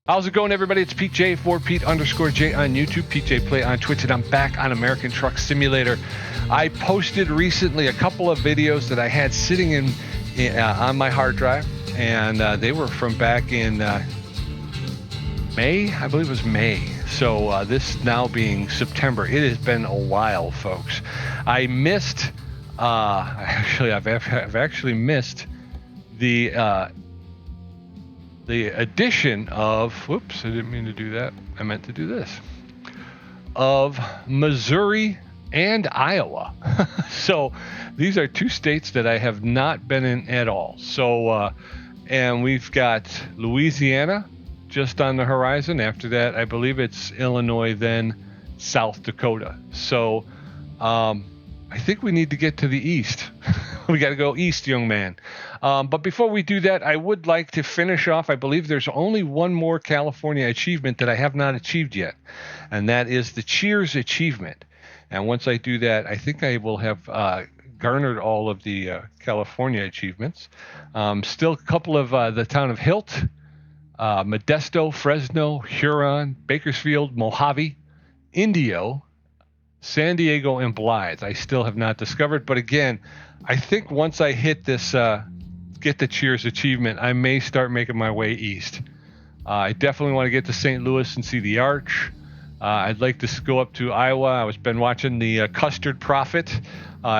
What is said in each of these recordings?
How's it going, everybody? It's Pete J for Pete_J on YouTube, Pete J Play on Twitch, and I'm back on American Truck Simulator. I posted recently a couple of videos that I had sitting on my hard drive, and they were from back in May, I believe it was May. So this now being September, it has been a while, folks. I missed, I've actually missed the addition of, whoops, I didn't mean to do that. I meant to do this, of Missouri and Iowa. So these are two states that I have not been in at all. So, and we've got Louisiana just on the horizon. After that, I believe it's Illinois, then South Dakota. So I think we need to get to the east. We got to go east, young man. But before we do that, I would like to finish off. I believe there's only one more California achievement that I have not achieved yet, and that is the Cheers achievement. And once I do that, I think I will have garnered all of the California achievements. Still a couple of the town of Hilt, Modesto, Fresno, Huron, Bakersfield, Mojave, Indio, San Diego, and Blythe I still have not discovered. But again, I think once I hit this get the Cheers achievement, I may start making my way east. I definitely want to get to St. Louis and see the Arch. I'd like to go up to Iowa. I've been watching the Custard Prophet.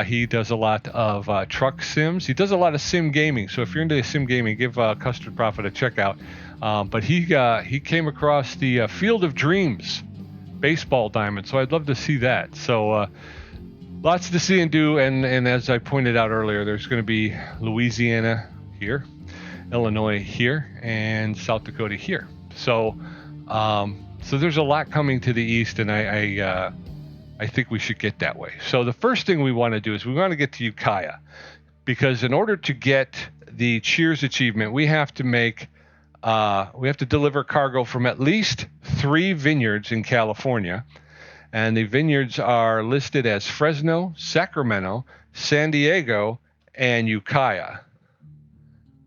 He does a lot of truck sims. He does a lot of sim gaming. So if you're into sim gaming, give Custard Prophet a check out. But he came across the Field of Dreams baseball diamond, so I'd love to see that. So lots to see and do, and as I pointed out earlier, there's going to be Louisiana here, Illinois here, and South Dakota here. So so there's a lot coming to the east, and I think we should get that way. So the first thing we want to do is we want to get to Ukiah, because in order to get the Cheers achievement, we have to deliver cargo from at least 3 vineyards in California. And the vineyards are listed as Fresno, Sacramento, San Diego, and Ukiah.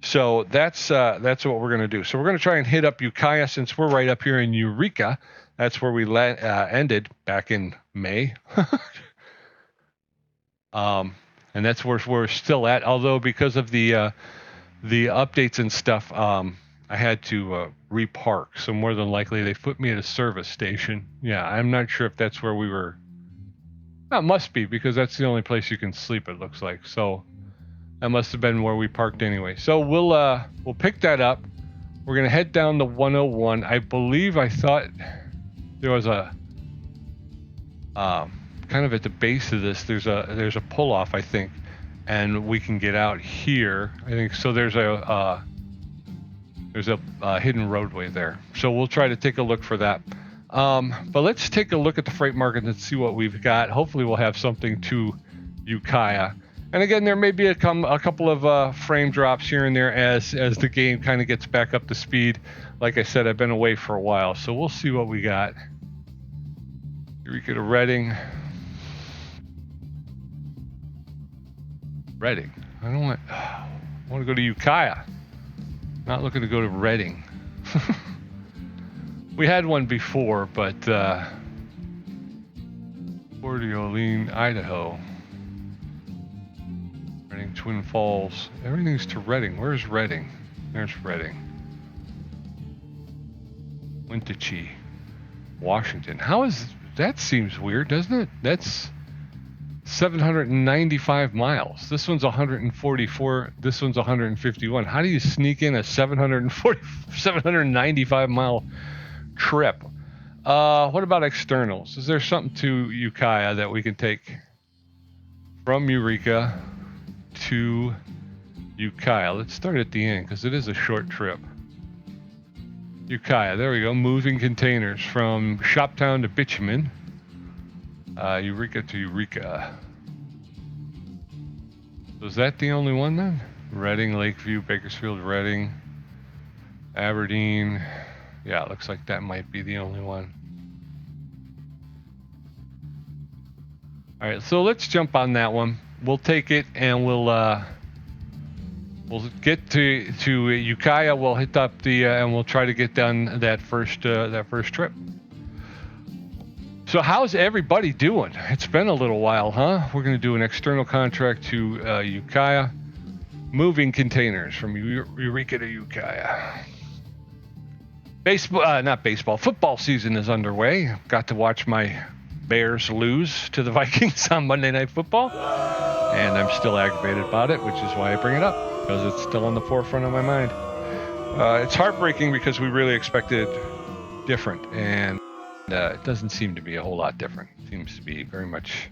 So that's what we're going to do. So we're going to try and hit up Ukiah, since we're right up here in Eureka. That's where we ended back in May. And that's where we're still at. Although because of the updates and stuff, I had to repark, so more than likely they put me at a service station. Yeah, I'm not sure if that's where we were. That must be, because that's the only place you can sleep, it looks like. So that must have been where we parked anyway. So we'll pick that up. We're gonna head down the 101. I believe I thought there was a kind of at the base of this. There's a pull off, I think, and we can get out here. I think so. There's a hidden roadway there, so we'll try to take a look for that. But let's take a look at the freight market and see what we've got. Hopefully we'll have something to Ukiah. And again, there may be a couple of frame drops here and there as the game kind of gets back up to speed. Like I said, I've been away for a while, so we'll see what we got. Eureka to Reading. I don't want. I want to go to Ukiah. Not looking to go to Reading. We had one before, but Port Olean, Idaho. Reading, Twin Falls. Everything's to Reading. Where's Reading? There's Reading. Wenatchee, Washington. How is that? Seems weird, doesn't it? That's 795 miles. This one's 144. This one's 151. How do you sneak in a 795 mile trip? What about externals? Is there something to Ukiah that we can take from Eureka to Ukiah? Let's start at the end, because it is a short trip. Ukiah, there we go. Moving containers from Shoptown to Bitumen. Eureka to Eureka. So is that the only one then? Reading, Lakeview, Bakersfield, Reading, Aberdeen. Yeah, it looks like that might be the only one. All right, so let's jump on that one. We'll take it, and we'll we'll get to Ukiah. We'll hit up the and we'll try to get done that first trip. So how's everybody doing? It's been a little while, huh? We're going to do an external contract to Ukiah, moving containers from Eureka to Ukiah. Football season is underway. Got to watch my Bears lose to the Vikings on Monday Night Football, and I'm still aggravated about it, which is why I bring it up, because it's still on the forefront of my mind. It's heartbreaking because we really expected different, and it doesn't seem to be a whole lot different. It seems to be very much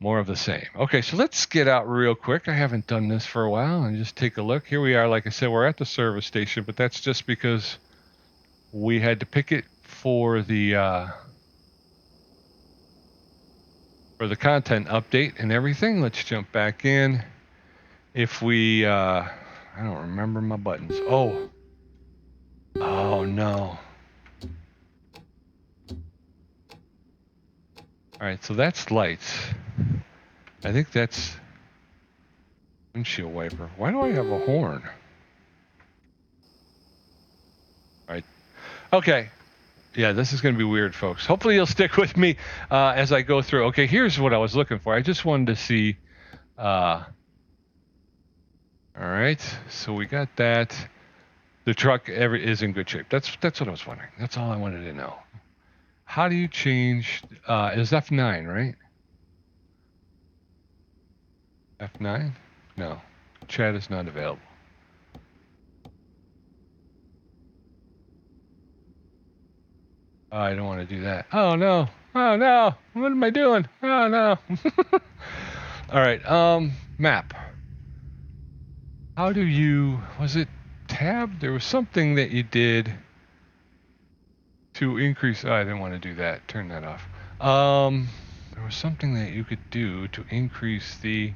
more of the same. Okay, so let's get out real quick. I haven't done this for a while, and just take a look. Here we are. Like I said, we're at the service station, but that's just because we had to pick it for the content update and everything. Let's jump back in. If we, I don't remember my buttons. Oh no. All right, so that's lights. I think that's windshield wiper. Why do I have a horn? All right. Okay. Yeah, this is going to be weird, folks. Hopefully you'll stick with me as I go through. Okay, here's what I was looking for. I just wanted to see. All right, so we got that. The truck is in good shape. That's what I was wondering. That's all I wanted to know. How do you change? Is F9, right? F9? No. Chat is not available. I don't want to do that. Oh no. Oh no. What am I doing? Oh no. All right. Map. How do you, was it tab? There was something that you did to increase, I didn't want to do that. Turn that off. There was something that you could do to increase the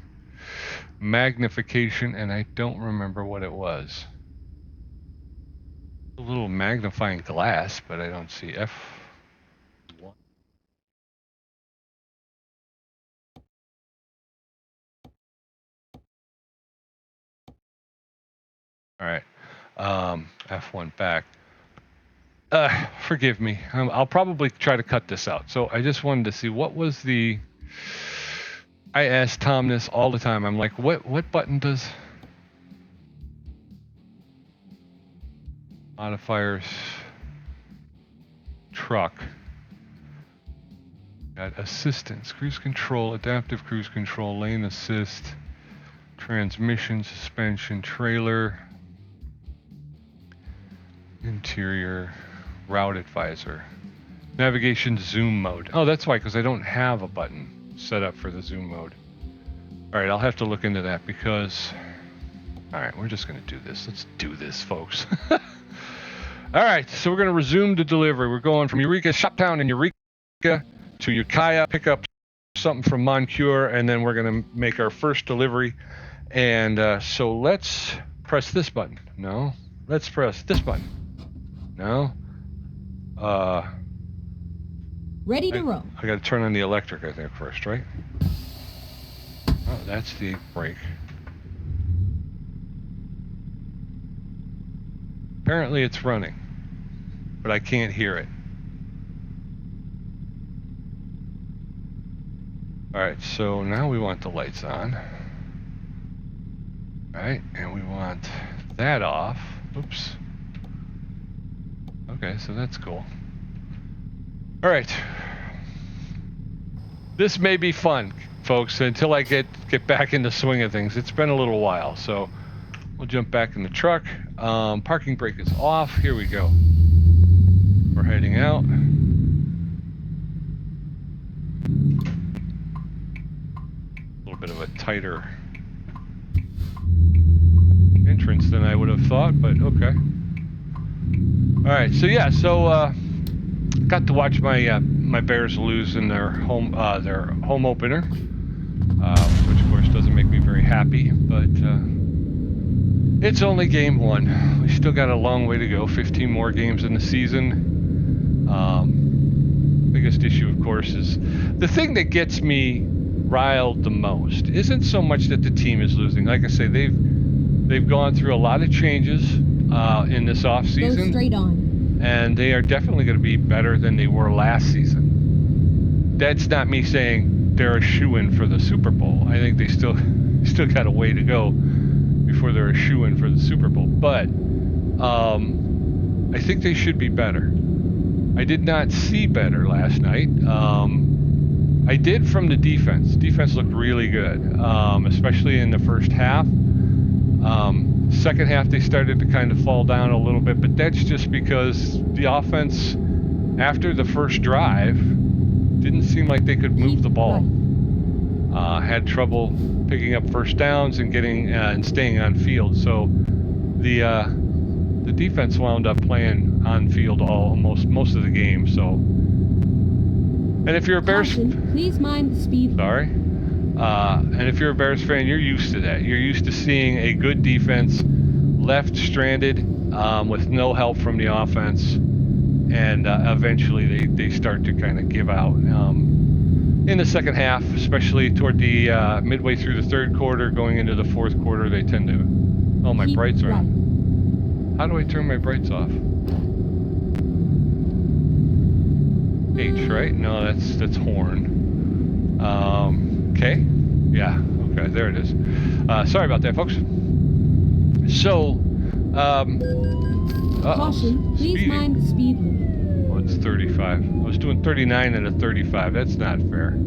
magnification, and I don't remember what it was. A little magnifying glass, but I don't see F1. All right, F1 back. Forgive me. I'll probably try to cut this out. So I just wanted to see what was the. I ask Tom this all the time. I'm like, what button does modifiers truck? Got assistance, cruise control, adaptive cruise control, lane assist, transmission, suspension, trailer, interior, route advisor, navigation, zoom mode. Oh, that's why, because I don't have a button set up for the zoom mode. All right, I'll have to look into that because. All right, we're just going to do this. Let's do this, folks. All right, so we're going to resume the delivery. We're going from Eureka, Shoptown in Eureka to Ukiah, pick up something from Moncure, and then we're going to make our first delivery. And so let's press this button. No. Let's press this button. No. Ready to roll. I got to turn on the electric, I think, first, right? Oh, that's the brake. Apparently it's running, but I can't hear it. All right, so now we want the lights on. All right, and we want that off. Oops. Okay, so that's cool. All right. This may be fun, folks, until I get back in the swing of things. It's been a little while, so we'll jump back in the truck. Parking brake is off. Here we go. We're heading out. A little bit of a tighter entrance than I would have thought, but okay. All right, so yeah, got to watch my Bears lose in their home opener, which of course doesn't make me very happy, but it's only game one. We still got a long way to go. 15 more games in the season. Biggest issue, of course, is the thing that gets me riled the most isn't so much that the team is losing. Like I say, they've They've gone through a lot of changes in this Go offseason, straight on. and they are definitely going to be better than they were last season. That's not me saying they're a shoo-in for the Super Bowl. I think they still got a way to go before they're a shoo-in for the Super Bowl. But I think they should be better. I did not see better last night. I did from the defense. Defense looked really good, especially in the first half. Second half, they started to kind of fall down a little bit, but that's just because the offense, after the first drive, didn't seem like they could move the ball. Had trouble picking up first downs and getting and staying on field. So the defense wound up playing on field most of the game. So, and if you're a Bears, please mind the speed. Sorry. And if you're a Bears fan, you're used to that. You're used to seeing a good defense left stranded with no help from the offense, and eventually they start to kind of give out. In the second half, especially toward the midway through the third quarter, going into the fourth quarter, they tend to. Oh, my brights are on. How do I turn my brights off? H, right? No, that's horn. Okay. Yeah. Okay. There it is. Sorry about that, folks. So, caution. Please mind the speed limit. Oh, it's 35. I was doing 39 and a 35. That's not fair.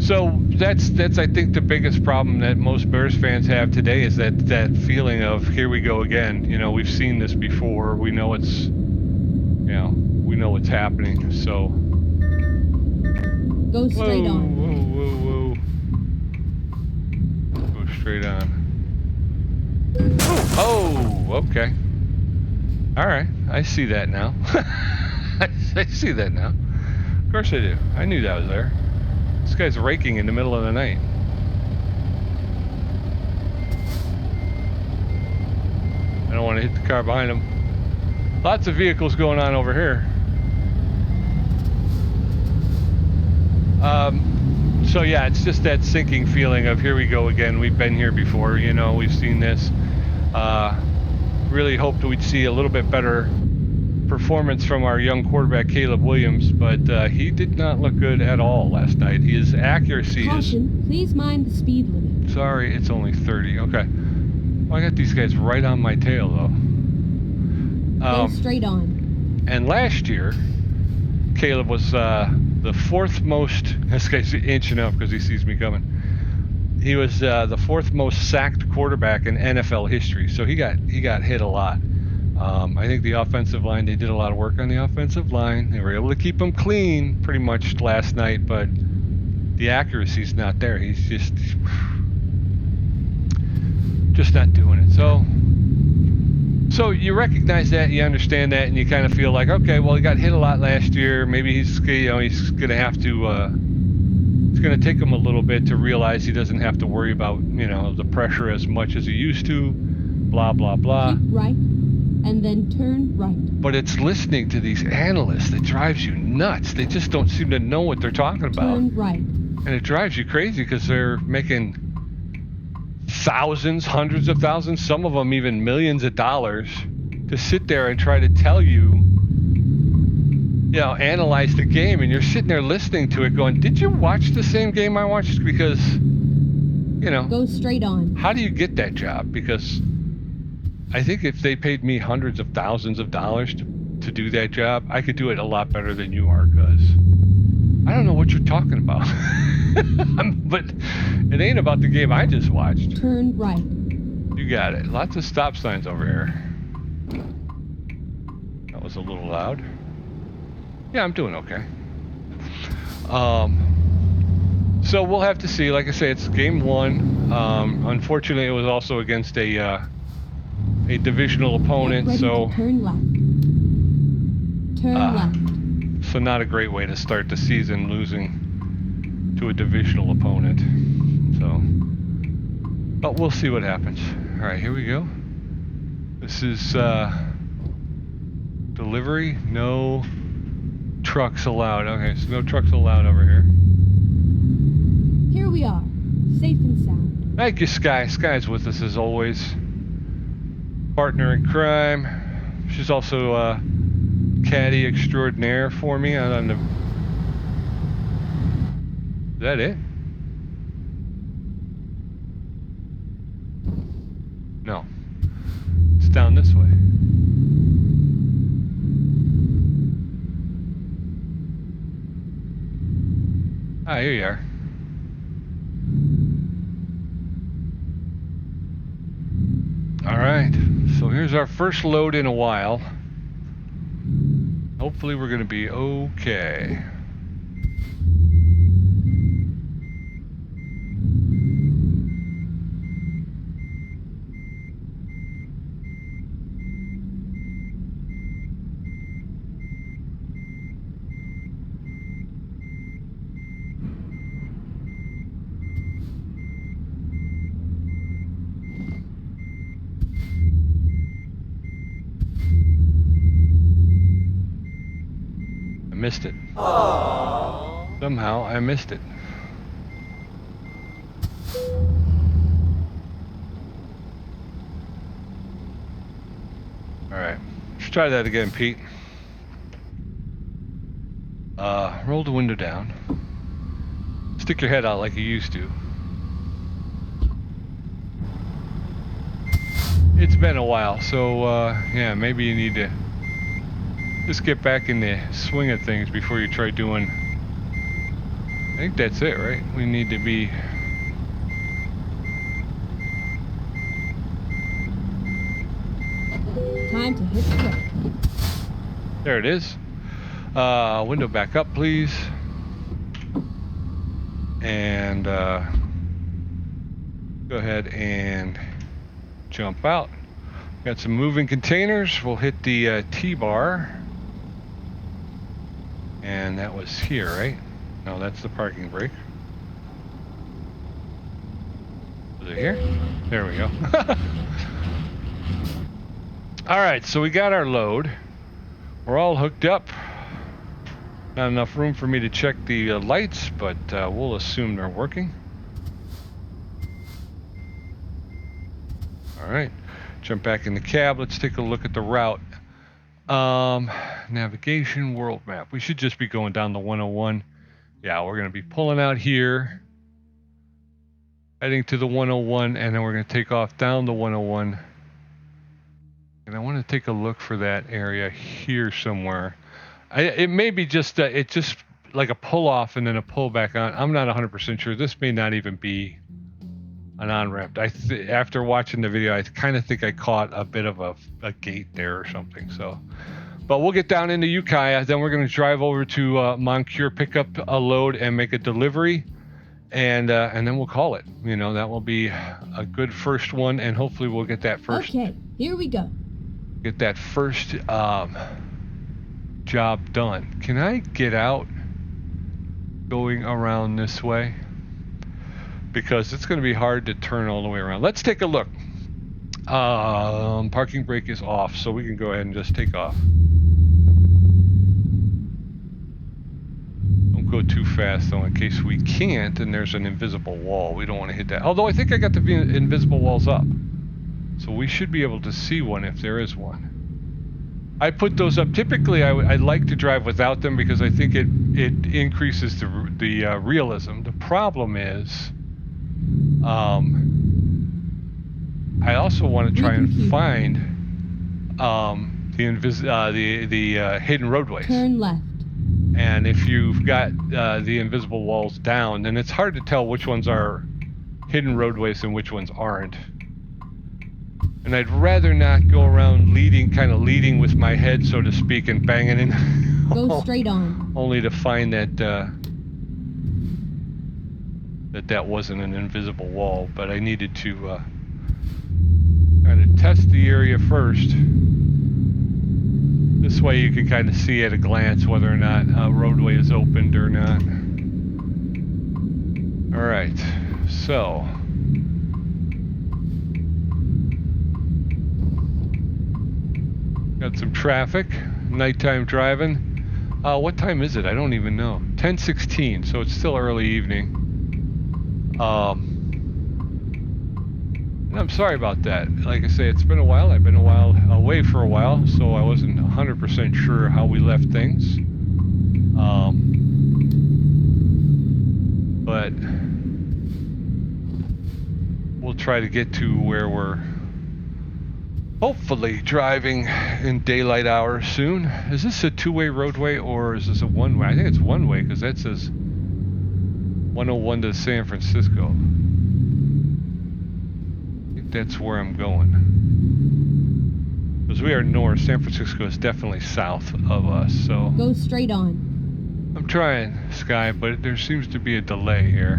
So that's I think the biggest problem that most Bears fans have today is that feeling of here we go again. You know, we've seen this before. We know it's happening. So go straight on. Whoa. Go straight on. Oh, okay. All right, I see that now. I see that now. Of course I do. I knew that was there. This guy's raking in the middle of the night. I don't want to hit the car behind him. Lots of vehicles going on over here. So yeah, it's just that sinking feeling of here we go again. We've been here before, you know, we've seen this. Really hoped we'd see a little bit better performance from our young quarterback Caleb Williams, but he did not look good at all last night. His accuracy Caution, please mind the speed limit. Sorry, it's only 30. Okay. Well, I got these guys right on my tail though. Go straight on. And last year, Caleb was the fourth most. This guy's inching up because he sees me coming. He was the fourth most sacked quarterback in NFL history. So he got hit a lot. I think the offensive line, they did a lot of work on the offensive line. They were able to keep him clean pretty much last night, but the accuracy's not there. He's just not doing it. So you recognize that, you understand that, and you kind of feel like, okay, well, he got hit a lot last year. Maybe he's going to have to. It's going to take him a little bit to realize he doesn't have to worry about the pressure as much as he used to. Blah blah blah. Keep right, and then turn right. But it's listening to these analysts that drives you nuts. They just don't seem to know what they're talking about. Turn right. And it drives you crazy because they're making thousands, hundreds of thousands, some of them even millions of dollars to sit there and try to tell you, analyze the game. And you're sitting there listening to it going, did you watch the same game I watched? Because, go straight on. How do you get that job? Because I think if they paid me hundreds of thousands of dollars to do that job, I could do it a lot better than you are, because I don't know what you're talking about. But it ain't about the game I just watched. Turn right. You got it. Lots of stop signs over here. That was a little loud. Yeah, I'm doing okay. So we'll have to see. Like I say, it's game one. Unfortunately, it was also against a divisional opponent. Get ready So to turn left. Turn left. So not a great way to start the season, losing to a divisional opponent. So, but we'll see what happens. All right, here we go. This is delivery. No trucks allowed. Okay, so no trucks allowed over here. Here we are, safe and sound. Thank you, Sky. Sky's with us as always. Partner in crime. She's also caddy extraordinaire for me out on the... Is that it? No. It's down this way. Ah, here you are. Alright, so here's our first load in a while. Hopefully we're going to be okay. Missed it. Aww. Somehow I missed it. Alright, let's try that again, Pete. Roll the window down. Stick your head out like you used to. It's been a while, so yeah, maybe you need to just get back in the swing of things before you try doing... I think that's it, right? We need to be... Time to hit the road. There it is. Window back up, please. And go ahead and jump out. Got some moving containers. We'll hit the T-bar. And that was here, right? No, that's the parking brake. Was it here? There we go. Alright, so we got our load. We're all hooked up. Not enough room for me to check the lights, but we'll assume they're working. Alright, jump back in the cab. Let's take a look at the route. Navigation, world map. We should just be going down the 101. Yeah, we're going to be pulling out here, heading to the 101, and then we're going to take off down the 101. And I want to take a look for that area here somewhere. It may be just, it's just like a pull off and then a pull back on. I'm not 100% sure. This may not even be an on-ramp. After watching the video, I kind of think I caught a bit of a gate there or something. So, but we'll get down into Ukiah. Then we're going to drive over to Moncure, pick up a load, and make a delivery, and then we'll call it. You know, that will be a good first one, and hopefully we'll get that first. Okay, here we go. Get that first job done. Can I get out going around this way? Because it's going to be hard to turn all the way around. Let's take a look. Parking brake is off, so we can go ahead and just take off. Don't go too fast, though, in case we can't, and there's an invisible wall. We don't want to hit that. Although I think I got the invisible walls up. So we should be able to see one if there is one. I put those up. Typically, I like to drive without them because I think it increases the realism. The problem is... I also want to try and find the hidden roadways. Turn left. And if you've got the invisible walls down, then it's hard to tell which ones are hidden roadways and which ones aren't. And I'd rather not go around kind of leading with my head, so to speak, and banging in. Go straight on. Only to find that that wasn't an invisible wall, but I needed to kind of test the area first. This way you can kind of see at a glance whether or not a roadway is opened or not. Alright, so... got some traffic, nighttime driving. What time is it? I don't even know. 10:16, so it's still early evening. And I'm sorry about that. Like I say, it's been a while. I've been a while away for a while, so I wasn't 100% sure how we left things. But we'll try to get to where we're hopefully driving in daylight hours soon. Is this a two-way roadway or is this a one-way? I think it's one-way because that says 101 to San Francisco. I think that's where I'm going. Because we are north. San Francisco is definitely south of us, so... Go straight on. I'm trying, Sky, but there seems to be a delay here.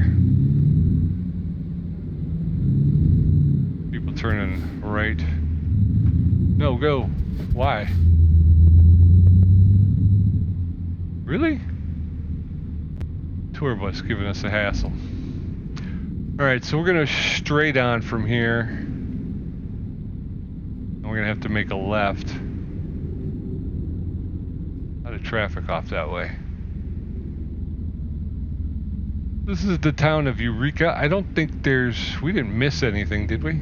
People turning right. No, go. Why? Really? Tour bus giving us a hassle. Alright, so we're gonna straight on from here. And we're gonna have to make a left. Out of traffic off that way. This is the town of Ukiah. I don't think we didn't miss anything, did we?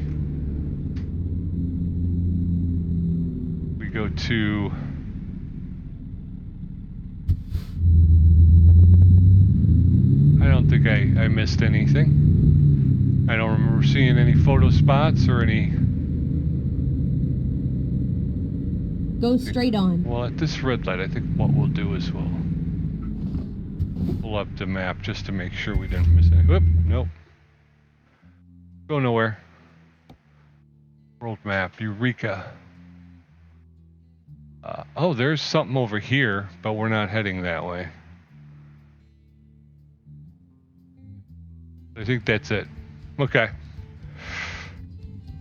We go to... I don't think I missed anything. I don't remember seeing any photo spots or any... Go straight on. Well, at this red light, I think what we'll do is we'll pull up the map just to make sure we didn't miss anything. Whoop, nope. Go nowhere. World map, Eureka. Oh, there's something over here, but we're not heading that way. I think that's it. Okay.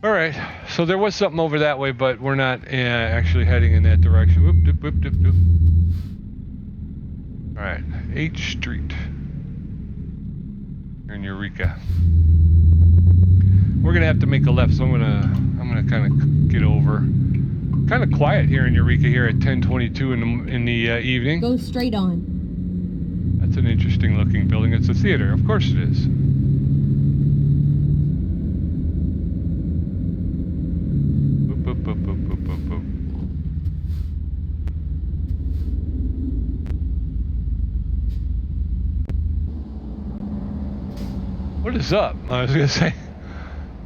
Alright, so there was something over that way, but we're not actually heading in that direction. Whoop, doop, whoop, doop, doop. Alright, H Street. Here in Eureka. We're gonna have to make a left, so I'm gonna kind of get over. Kind of quiet here in Eureka here at 10:22 in the evening. Go straight on. That's an interesting looking building. It's a theater, of course it is. Boop, boop, boop, boop, boop, boop, boop. What is up? I was gonna say,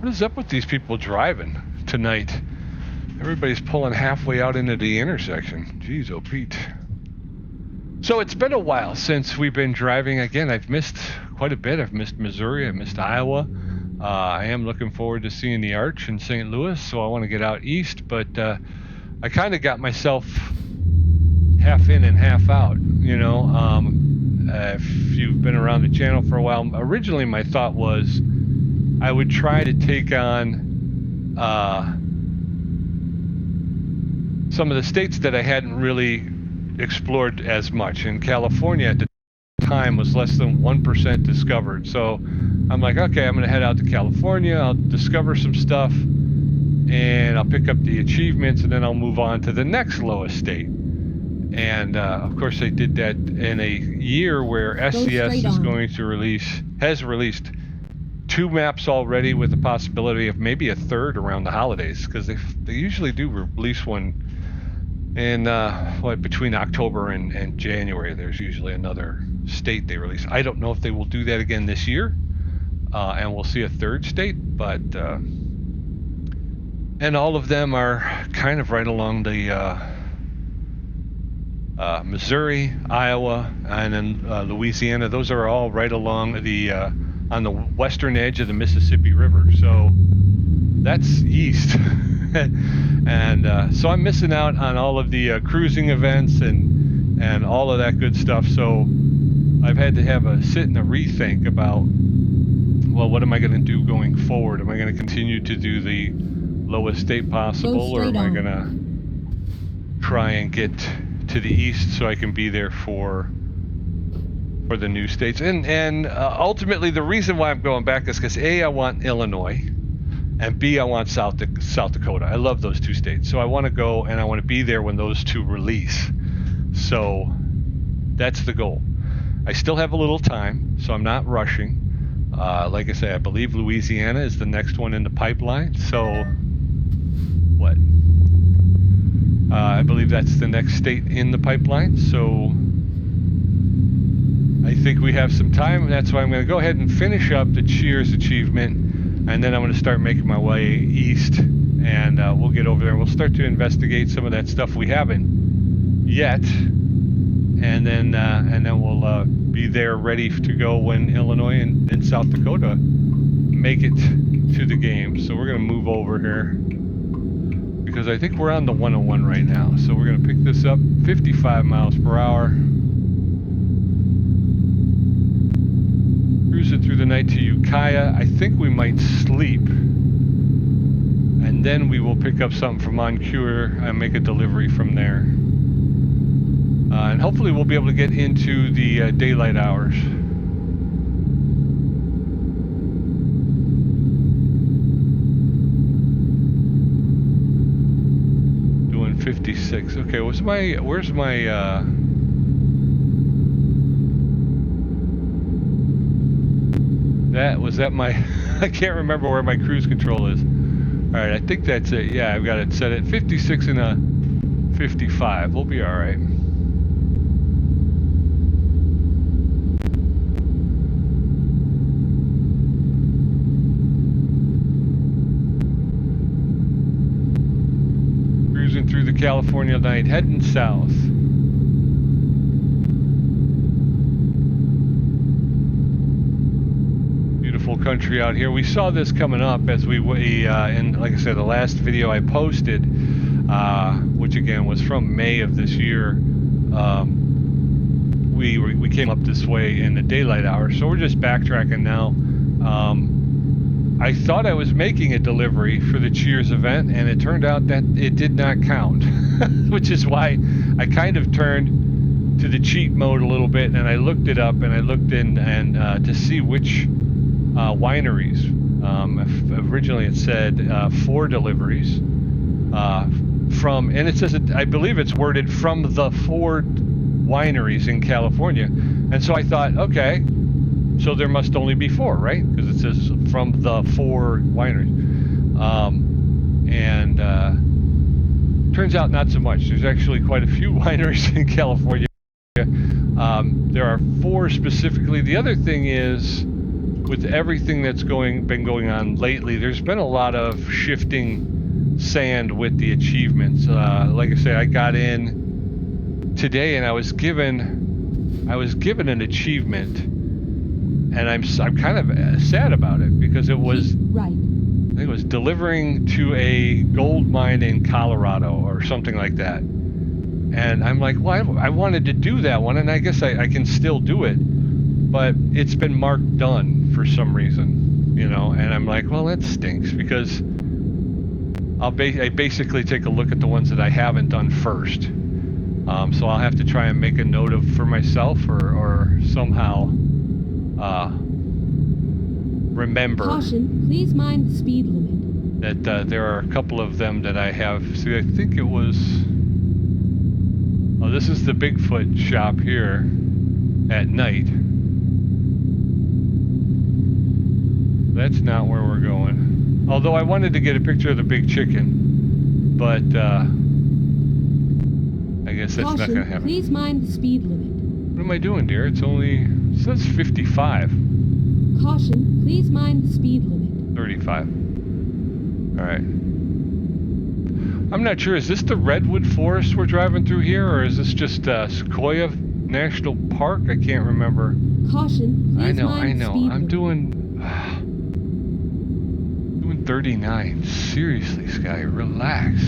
what is up with these people driving tonight? Everybody's pulling halfway out into the intersection. Jeez, oh Pete. So it's been a while since we've been driving. Again, I've missed quite a bit. I've missed Missouri. I missed Iowa. I am looking forward to seeing the Arch in St. Louis, so I want to get out east. But I kind of got myself half in and half out, you know. If you've been around the channel for a while, originally my thought was I would try to take on some of the states that I hadn't really explored as much. In California at the time was less than 1% discovered. So I'm like, okay, I'm going to head out to California. I'll discover some stuff and I'll pick up the achievements and then I'll move on to the next lowest state. And of course they did that in a year where SCS is going to has released 2 maps already with the possibility of maybe a third around the holidays, because they usually do release one in between October and January. There's usually another state they release. I don't know if they will do that again this year, and we'll see a third state, but and all of them are kind of right along the Missouri, Iowa, and then Louisiana. Those are all right along the on the western edge of the Mississippi River, so that's east. And so I'm missing out on all of the cruising events and all of that good stuff. So I've had to have a sit and a rethink about, well, what am I going to do going forward? Am I going to continue to do the lowest state possible, or am I going to try and get to the east so I can be there for the new states? And ultimately the reason why I'm going back is because A, I want Illinois, and B, I want South Dakota. I love those 2 states. So I want to go and I want to be there when those 2 release. So that's the goal. I still have a little time, so I'm not rushing. Like I say, I believe Louisiana is the next one in the pipeline. So, what? I believe that's the next state in the pipeline. So, I think we have some time. That's why I'm going to go ahead and finish up the Cheers achievement. And then I'm going to start making my way east. And we'll get over there and we'll start to investigate some of that stuff we haven't yet. And then we'll be there ready to go when Illinois and South Dakota make it to the game. So we're going to move over here because I think we're on the 101 right now. So we're going to pick this up 55 miles per hour. Cruise it through the night to Ukiah. I think we might sleep. And then we will pick up something from Ukiah and make a delivery from there. And hopefully we'll be able to get into the daylight hours. Doing 56. Okay, where's my was that my I can't remember where my cruise control is. Alright, I think that's it. Yeah, I've got it set at 56 and a 55. We'll be alright. Cruising through the California night, heading south. Beautiful country out here. We saw this coming up as we in, like I said, the last video I posted, which again was from May of this year. We came up this way in the daylight hours, so we're just backtracking now. I thought I was making a delivery for the Cheers event, and it turned out that it did not count, which is why I kind of turned to the cheat mode a little bit, and I looked it up, and I looked in and to see which wineries. Originally it said 4 deliveries from, and it says, I believe it's worded from the 4 wineries in California, and so I thought, okay, so there must only be 4, right? Because it says from the 4 wineries. Turns out not so much. There's actually quite a few wineries in California. There are 4 specifically. The other thing is, with everything that's been going on lately, there's been a lot of shifting sand with the achievements. Like I said, I got in today and I was given an achievement. And I'm kind of sad about it because it was, I think it was delivering to a gold mine in Colorado or something like that. And I'm like, well, I wanted to do that one, and I guess I can still do it, but it's been marked done for some reason, you know. And I'm like, well, that stinks because I basically take a look at the ones that I haven't done first. So I'll have to try and make a note for myself or somehow remember. Caution, please mind the speed limit. That there are a couple of them that I have. See, I think it was. Oh, this is the Bigfoot shop here at night. That's not where we're going. Although I wanted to get a picture of the big chicken, but I guess that's not going to happen. Please mind the speed limit. What am I doing, dear? It says 55. Caution, please mind the speed limit. 35. Alright. I'm not sure, is this the Redwood Forest we're driving through here, or is this just Sequoia National Park? I can't remember. Caution, please I know. Speed I'm limit. doing 39. Seriously, Sky, relax.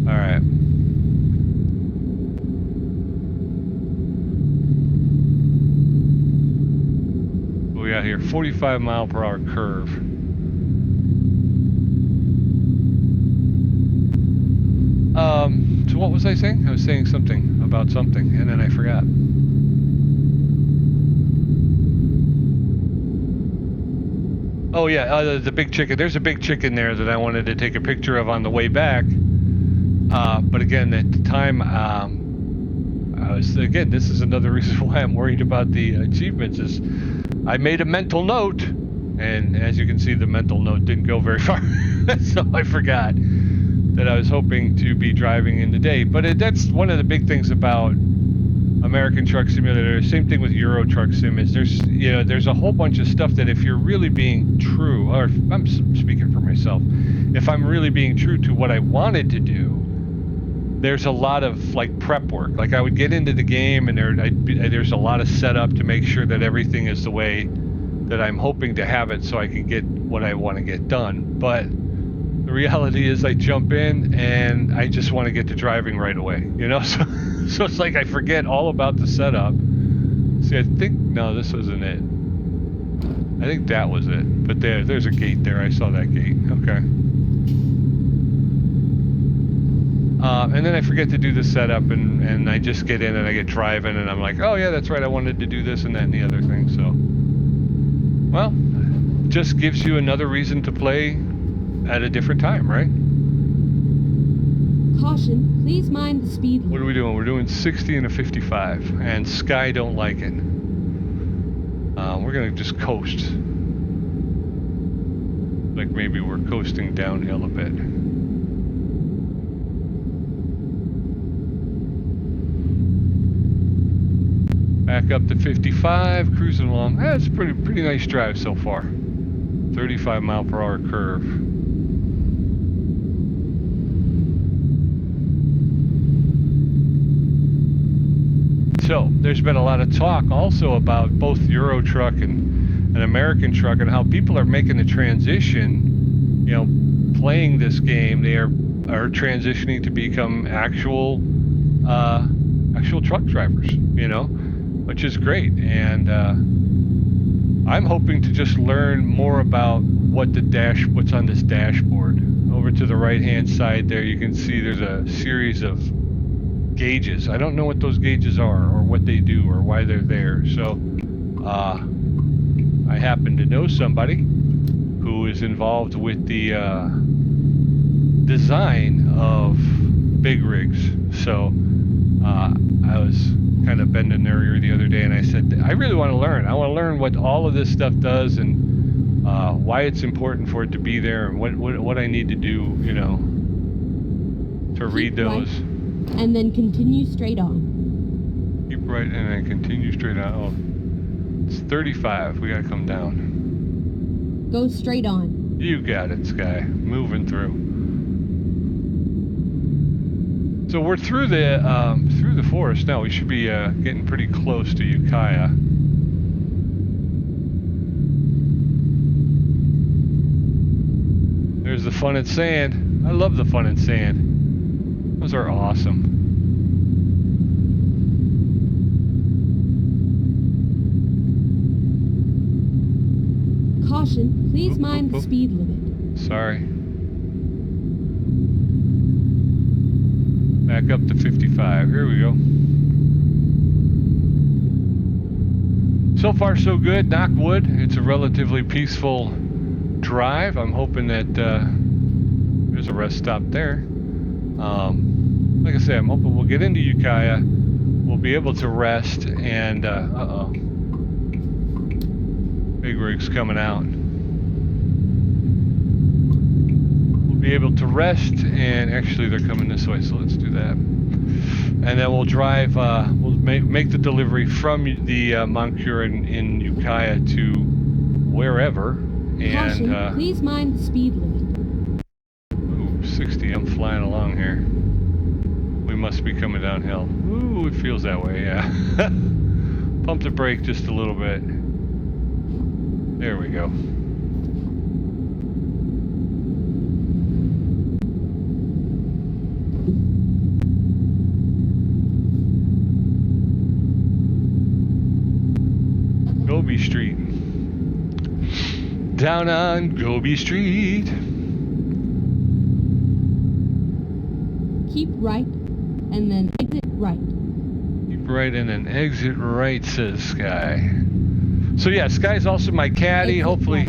Alright. We got here 45 mile per hour curve. So what was I saying? I was saying something about something, and then I forgot. Oh yeah, the big chicken. There's a big chicken there that I wanted to take a picture of on the way back. But again, at the time, I was, again, this is another reason why I'm worried about the achievements is I made a mental note, and as you can see, the mental note didn't go very far. So I forgot that I was hoping to be driving in the day. But that's one of the big things about American Truck Simulator. Same thing with Euro Truck Sim is there's a whole bunch of stuff that if you're really being true, or if I'm speaking for myself, if I'm really being true to what I wanted to do, there's a lot of like prep work. Like I would get into the game and there's a lot of setup to make sure that everything is the way that I'm hoping to have it so I can get what I want to get done. But the reality is I jump in and I just want to get to driving right away, So it's like I forget all about the setup. See, I think, no, this wasn't it. I think that was it. But there's a gate there. I saw that gate. Okay. And then I forget to do the setup, and I just get in and I get driving, and I'm like, oh yeah, that's right, I wanted to do this and that and the other thing. So, well, just gives you another reason to play at a different time, right? Caution, please mind the speed limit. What are we doing? We're doing 60 and a 55, and Sky don't like it. We're gonna just coast. Like maybe we're coasting downhill a bit. Back up to 55, cruising along. That's a pretty nice drive so far. 35 mile per hour curve. So there's been a lot of talk also about both Euro Truck and American Truck and how people are making the transition, playing this game. They are transitioning to become actual truck drivers, which is great. And I'm hoping to just learn more about what's on this dashboard. Over to the right hand side there, you can see there's a series of gauges. I don't know what those gauges are or what they do or why they're there. So I happen to know somebody who is involved with the design of big rigs. So I was kind of bending their ear the other day, and I said, I really want to learn. I want to learn what all of this stuff does and why it's important for it to be there and what I need to do, to read those. Right, and then continue straight on. Keep right and then continue straight on. Oh, it's 35. We got to come down. Go straight on. You got it, Sky. Moving through. So we're through the forest now. We should be getting pretty close to Ukiah. There's the fun and sand. I love the fun and sand. Those are awesome. Caution, please mind the speed limit. Sorry. Back up to 55. Here we go. So far, so good. Knock wood. It's a relatively peaceful drive. I'm hoping that there's a rest stop there. Like I say, I'm hoping we'll get into Ukiah. We'll be able to rest and big rig's coming out. Be able to rest, and actually they're coming this way, so let's do that. And then we'll drive, we'll make the delivery from the Moncure in Ukiah to wherever. And Caution, please mind the speed limit. Ooh, 60, I'm flying along here. We must be coming downhill. Ooh, it feels that way, yeah. Pump the brake just a little bit. There we go. Gobi Street. Down on Gobi Street. Keep right, and then exit right. Keep right and then exit right, says Sky. So yeah, Sky's also my caddy. Exit Hopefully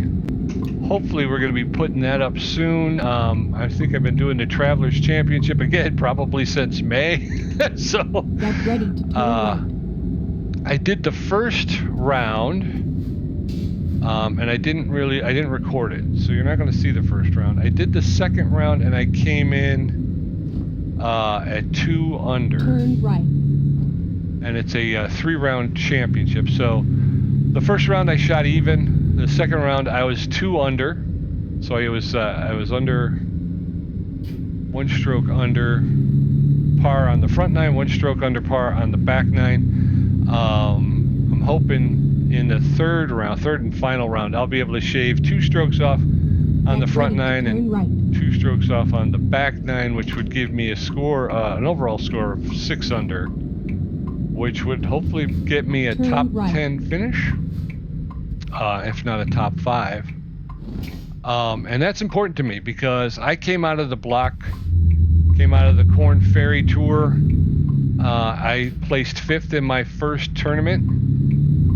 hopefully we're going to be putting that up soon. I think I've been doing the Travelers Championship again, probably since May. So Get ready to turn right. I did the first round, and I didn't record it, so you're not going to see the first round. I did the second round, and I came in at 2 under. Turn right. And it's a 3-round championship. So the first round I shot even. The second round I was 2 under. So I was under 1 stroke under par on the front 9, 1 stroke under par on the back 9. I'm hoping in the third and final round I'll be able to shave 2 strokes off on the front 9 and 2 strokes off on the back 9, which would give me a score, an overall score of 6 under, which would hopefully get me a top 10 finish, if not a top 5. And that's important to me because I came out of the Corn Ferry Tour. I placed 5th in my first tournament.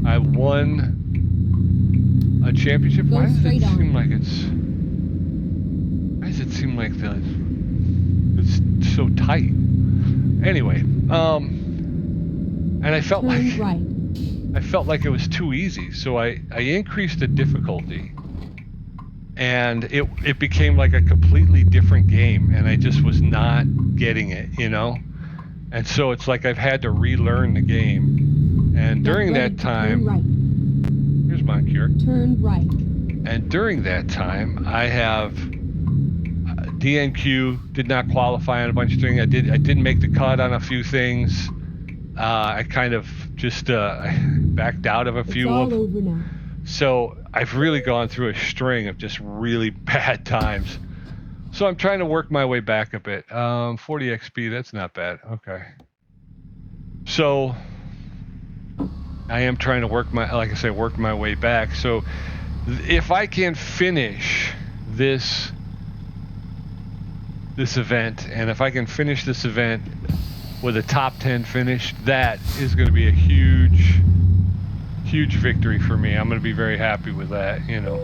I won a championship. Why does it seem like it's so tight? Anyway, and I felt like it was too easy, so I increased the difficulty, and it became like a completely different game, and I just was not getting it, you know. And so it's like I've had to relearn the game. And during that time, here's Moncure. Turn right. And during that time, I have DNQ, did not qualify on a bunch of things. I didn't make the cut on a few things. I kind of just backed out of a few of them. Over now. So I've really gone through a string of just really bad times. So I'm trying to work my way back a bit. 40 XP, that's not bad. Okay. So I am trying to work my way back. So if I can finish this event, and if I can finish this event with a top 10 finish, that is going to be a huge victory for me. I'm going to be very happy with that, you know.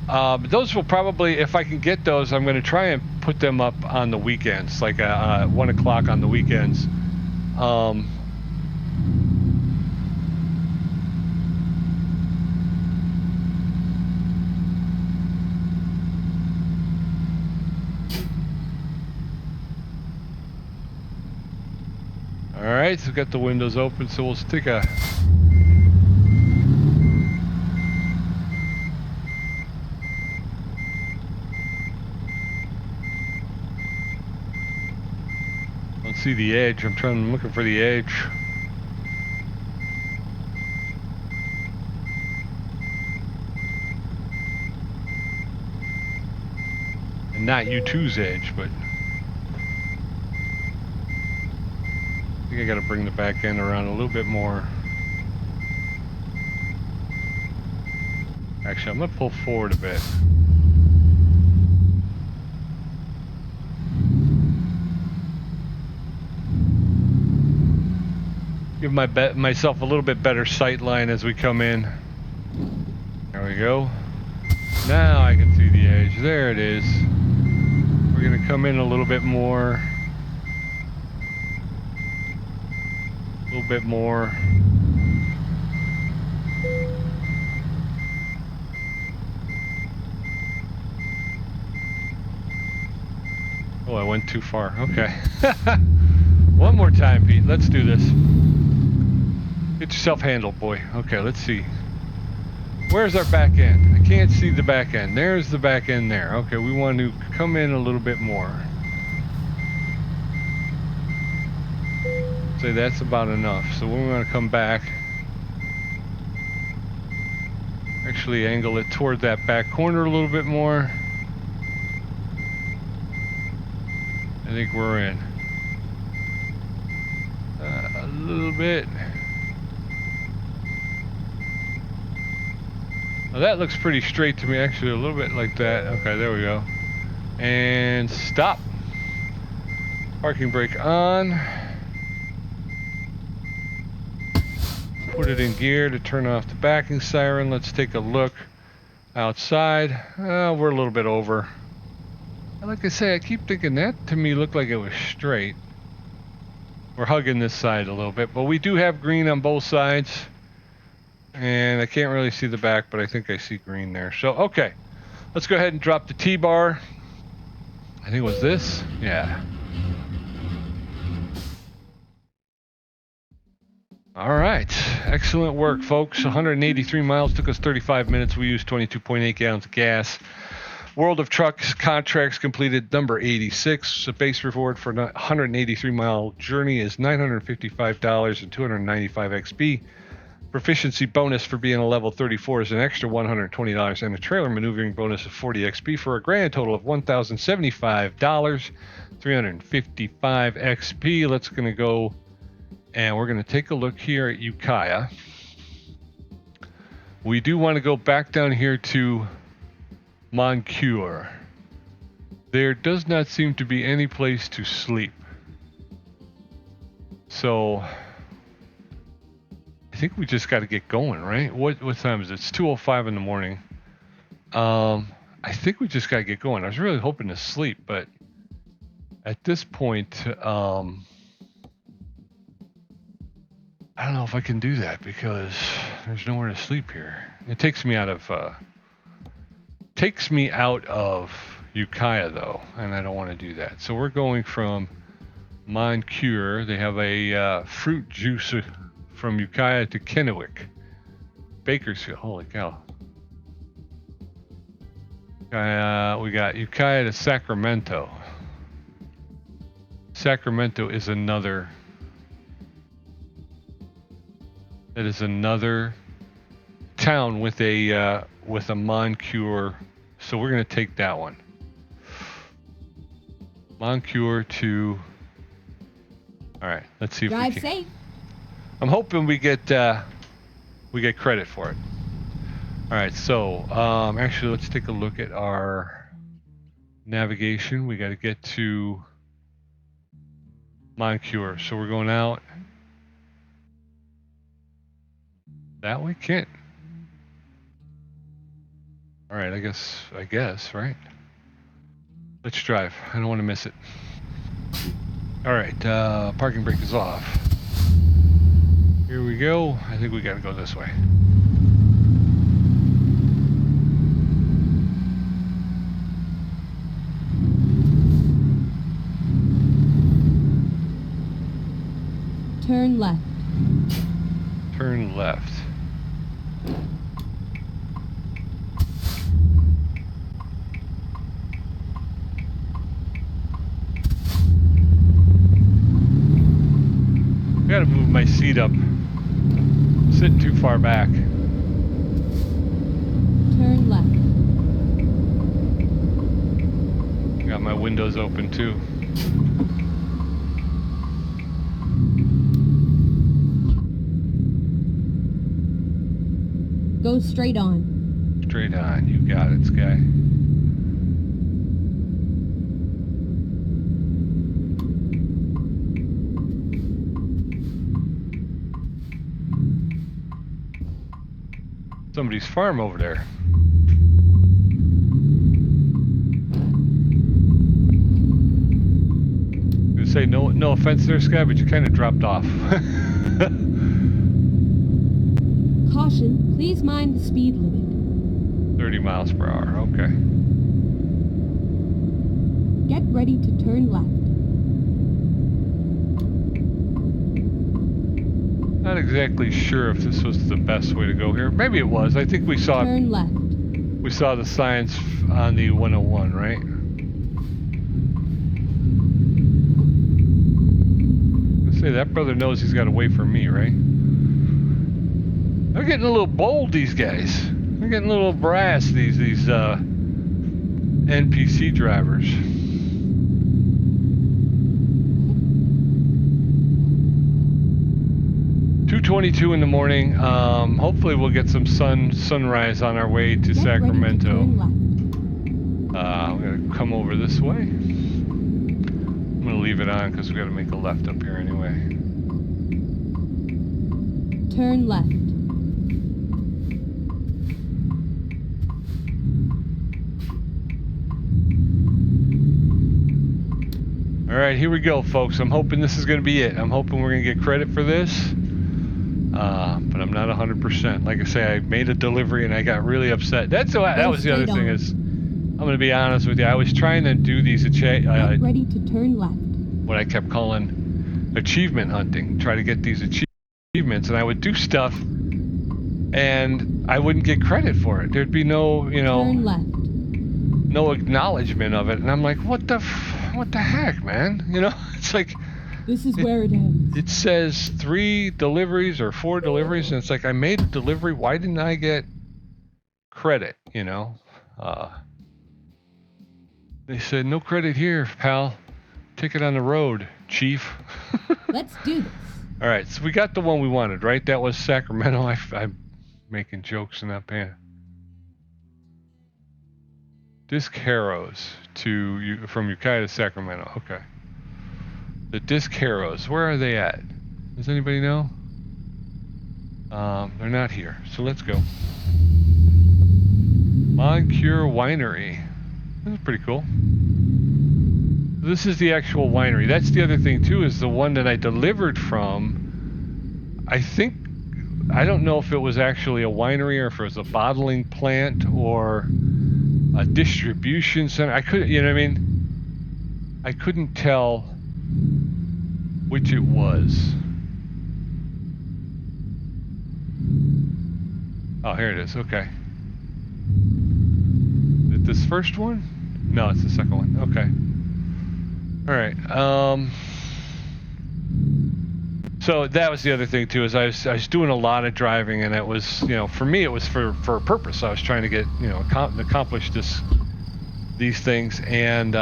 But those will probably, if I can get those, I'm going to try and put them up on the weekends, like 1 o'clock on the weekends. All right, so we've got the windows open, so we'll stick a... Don't see the edge. I'm looking for the edge. And not U2's edge, but I think I got to bring the back end around a little bit more. Actually, I'm going to pull forward a bit. Give myself a little bit better sight line as we come in. There we go. Now I can see the edge. There it is. We're going to come in a little bit more. A little bit more. Oh, I went too far. Okay. One more time, Pete. Let's do this. Get yourself handled, boy. Okay, let's see. Where's our back end? I can't see the back end. There's the back end there. Okay, we want to come in a little bit more. Say that's about enough. So we want to come back. Actually angle it toward that back corner a little bit more. I think we're in. A little bit. Well, that looks pretty straight to me, actually, a little bit like that. Okay, there we go. And stop. Parking brake on. Put it in gear to turn off the backing siren. Let's take a look. outside. We're a little bit over. Like I say, I keep thinking that to me looked like it was straight. We're hugging this side a little bit, but we do have green on both sides. And I can't really see the back, but I think I see green there. So, okay. Let's go ahead and drop the T-bar. I think it was this. Yeah. All right. Excellent work, folks. 183 miles. Took us 35 minutes. We used 22.8 gallons of gas. World of Trucks contracts completed number 86. The base reward for a 183-mile journey is $955 and 295 XP. Proficiency bonus for being a level 34 is an extra $120, and a trailer maneuvering bonus of 40 XP for a grand total of $1,075, 355 XP. Let's going to go and we're going to take a look here at Ukiah. We do want to go back down here to Moncure. There does not seem to be any place to sleep. So I think we just got to get going, right? What time is it? It's 2:05 in the morning. I think we just got to get going. I was really hoping to sleep, but at this point, I don't know if I can do that because there's nowhere to sleep here. It takes me out of Ukiah though, and I don't want to do that. So we're going from Moncure. They have a fruit juice from Ukiah to Kennewick. Bakersfield. Holy cow. We got Ukiah to Sacramento. Sacramento is another. It is another town with a Moncure. So we're gonna take that one. Moncure to. All right. Let's see if Drive we can. safe. I'm hoping we get credit for it. All right, so actually, let's take a look at our navigation. We got to get to Moncure, so we're going out. That we can't. All right, I guess, right? Let's drive. I don't want to miss it. All right, parking brake is off. Here we go. I think we got to go this way. Turn left. Turn left. I gotta move my seat up. Sitting too far back. Turn left. Got my windows open too. Go straight on. Straight on. You got it, Sky. Somebody's farm over there. I was gonna say no offense there, Sky, but you kind of dropped off. Caution, please mind the speed limit. 30 miles per hour, okay. Get ready to turn left. Not exactly sure if this was the best way to go here. Maybe it was. I think we saw Turn left. we saw the signs on the 101, right? I say that brother knows he's got to wait for me, right? They're getting a little bold, these guys. They're getting a little brass, these NPC drivers. .22 in the morning. Hopefully we'll get some sunrise on our way to Sacramento. I'm gonna come over this way. I'm gonna leave it on because we got to make a left up here anyway. Turn left. All right, here we go, folks. I'm hoping this is going to be it. I'm hoping we're going to get credit for this. But I'm not 100%. Like I say, I made a delivery and I got really upset. That was the other thing is, I'm going to be honest with you. I was trying to do these Get ready to turn left. what I kept calling achievement hunting. Try to get these achievements, and I would do stuff, and I wouldn't get credit for it. There'd be no, Turn left. no acknowledgement of it, and I'm like, what the heck, man? It's like. This is where it ends. It says 3 deliveries or 4 deliveries, and it's like I made a delivery. Why didn't I get credit? They said no credit here, pal. Ticket on the road, chief. Let's do this. All right, so we got the one we wanted, right? That was Sacramento. I'm making jokes and not paying. Disc Harrows from Ukiah to Sacramento. Okay. The Disc Harrows, where are they at? Does anybody know? They're not here, so let's go. Moncure Winery. This is pretty cool. This is the actual winery. That's the other thing too, is the one that I delivered from. I don't know if it was actually a winery or if it was a bottling plant or a distribution center. I couldn't tell which it was. Oh, here it is. Okay. Is it this first one? No, it's the second one. Okay. All right. So that was the other thing too, is I was doing a lot of driving, and it was, for me, it was for a purpose. I was trying to get, accomplish these things, and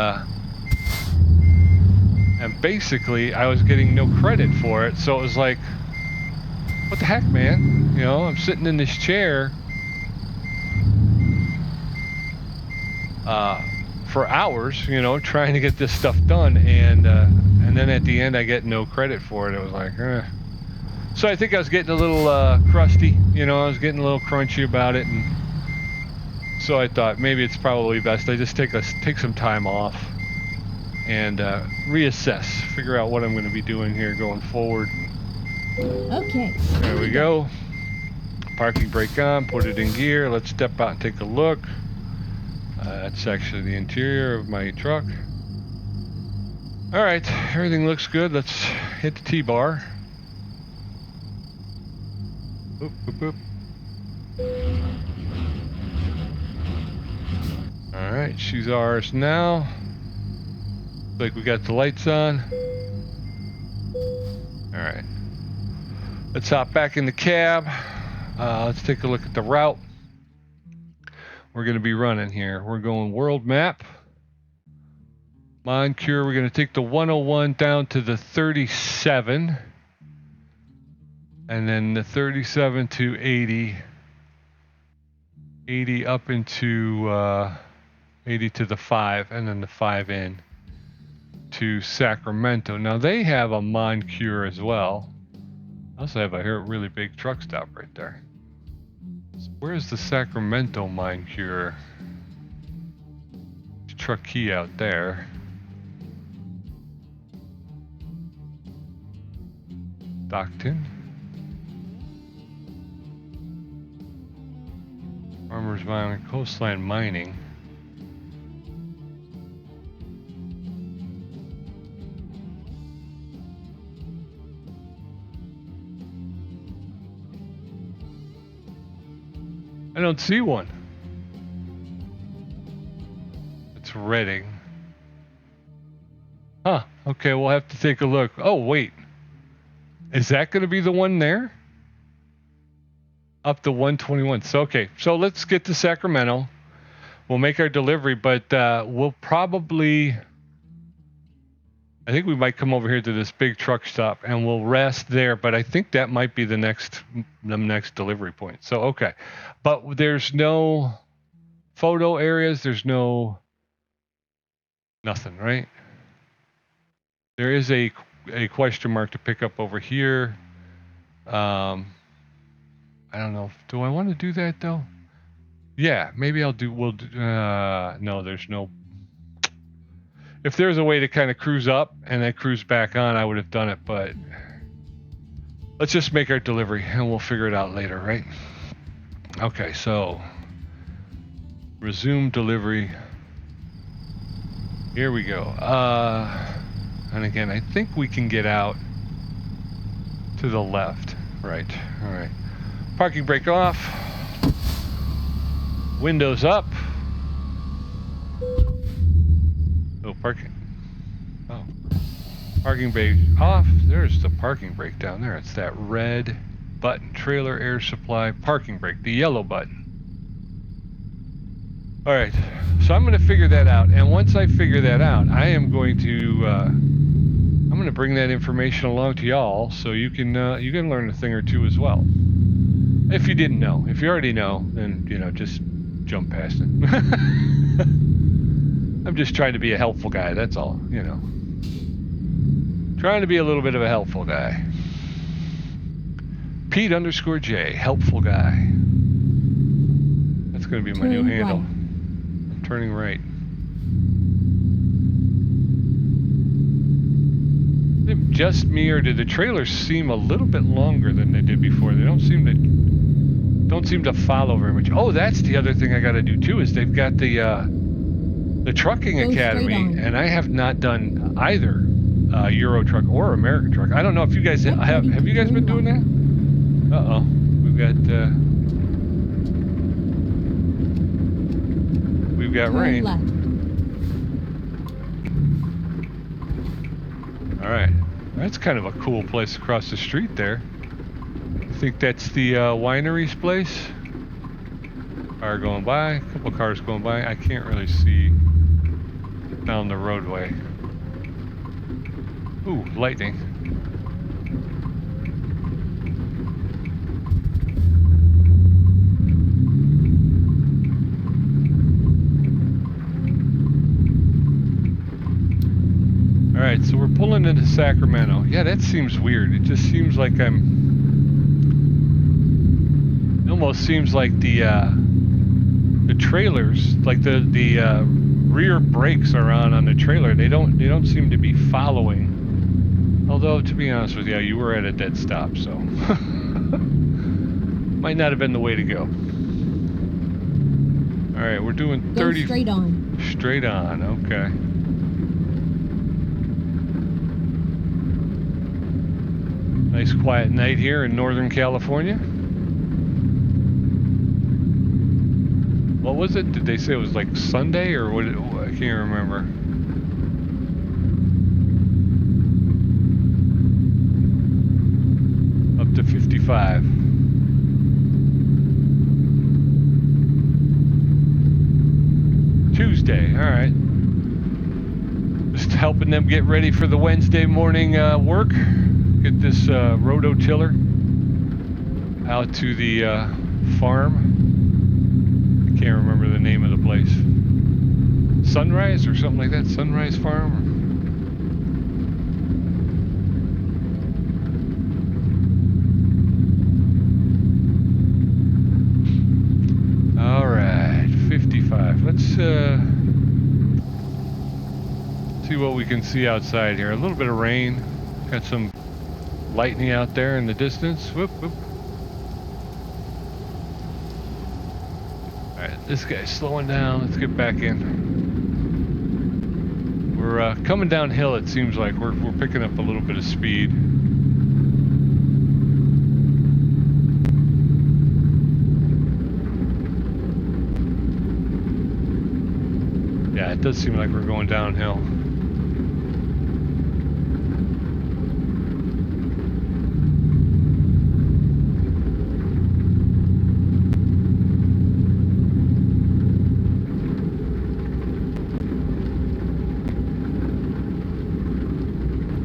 basically I was getting no credit for it. So it was like, what the heck, man? I'm sitting in this chair for hours, trying to get this stuff done, and then at the end I get no credit for it. It was like, So I think I was getting a little crusty, I was getting a little crunchy about it, and so I thought maybe it's probably best I just take some time off and reassess, figure out what I'm going to be doing here going forward. Okay. There we go. Parking brake on, put it in gear. Let's step out and take a look. That's actually the interior of my truck. All right, everything looks good. Let's hit the T-bar. Boop, boop, boop. All right, she's ours now. Looks like we got the lights on. All right. Let's hop back in the cab. Let's take a look at the route we're going to be running here. We're going world map. Moncure, we're going to take the 101 down to the 37. And then the 37 to 80. 80 up into 80 to the 5, and then the 5 in to Sacramento. Now they have a Moncure as well. Also have a really big truck stop right there. So where's the Sacramento Moncure? Truck key out there. Stockton. Farmers Mining, Coastline Mining. I don't see one. It's Reading. Huh. Okay, we'll have to take a look. Oh, wait. Is that going to be the one there? Up to 121. So, okay. So let's get to Sacramento. We'll make our delivery, but we'll probably... I think we might come over here to this big truck stop and we'll rest there, but I think that might be the next delivery point. So, okay. But there's no photo areas. There's nothing, right? There is a question mark to pick up over here. I don't know. Do I want to do that though? Yeah, maybe I'll do, no, there's no. If there's a way to kind of cruise up and then cruise back on, I would have done it, but let's just make our delivery and we'll figure it out later, right? Okay, so resume delivery. Here we go. And again, I think we can get out to the left. Right, all right. Parking brake off. Windows up. Oh, parking. Oh. Parking brake off. There's the parking brake down there. It's that red button. Trailer air supply parking brake. The yellow button. All right. So I'm going to figure that out. And once I figure that out, I am going to bring that information along to y'all so you can learn a thing or two as well. If you didn't know. If you already know, then, just jump past it. I'm just trying to be a helpful guy, that's all, Trying to be a little bit of a helpful guy. Pete_J, helpful guy. That's going to be my new handle. Right. I'm turning right. Is it just me, or did the trailers seem a little bit longer than they did before? They don't seem to follow very much. Oh, that's the other thing I got to do too. Is they've got the trucking academy, and I have not done either Euro truck or American truck. I don't know if you guys have you guys been doing that? Uh-oh, we've got rain. All right, that's kind of a cool place across the street there. I think that's the winery's place. Car going by, a couple cars going by. I can't really see down the roadway. Ooh, lightning. All right, so we're pulling into Sacramento. Yeah, that seems weird. It just seems like it almost seems like the trailers, like the rear brakes are on the trailer. They don't seem to be following. Although, to be honest with you, you were at a dead stop, so might not have been the way to go. All right, we're doing 30. Go straight on. Straight on, okay. Nice quiet night here in Northern California. What was it? Did they say it was like Sunday or what? I can't remember. Up to 55. Tuesday, all right. Just helping them get ready for the Wednesday morning work. Get this rototiller out to the farm. I can't remember the name of the place. Sunrise or something like that? Sunrise Farm? All right, 55. Let's see what we can see outside here. A little bit of rain. Got some lightning out there in the distance. Whoop, whoop. Alright, this guy's slowing down. Let's get back in. We're coming downhill, it seems like. We're picking up a little bit of speed. Yeah, it does seem like we're going downhill.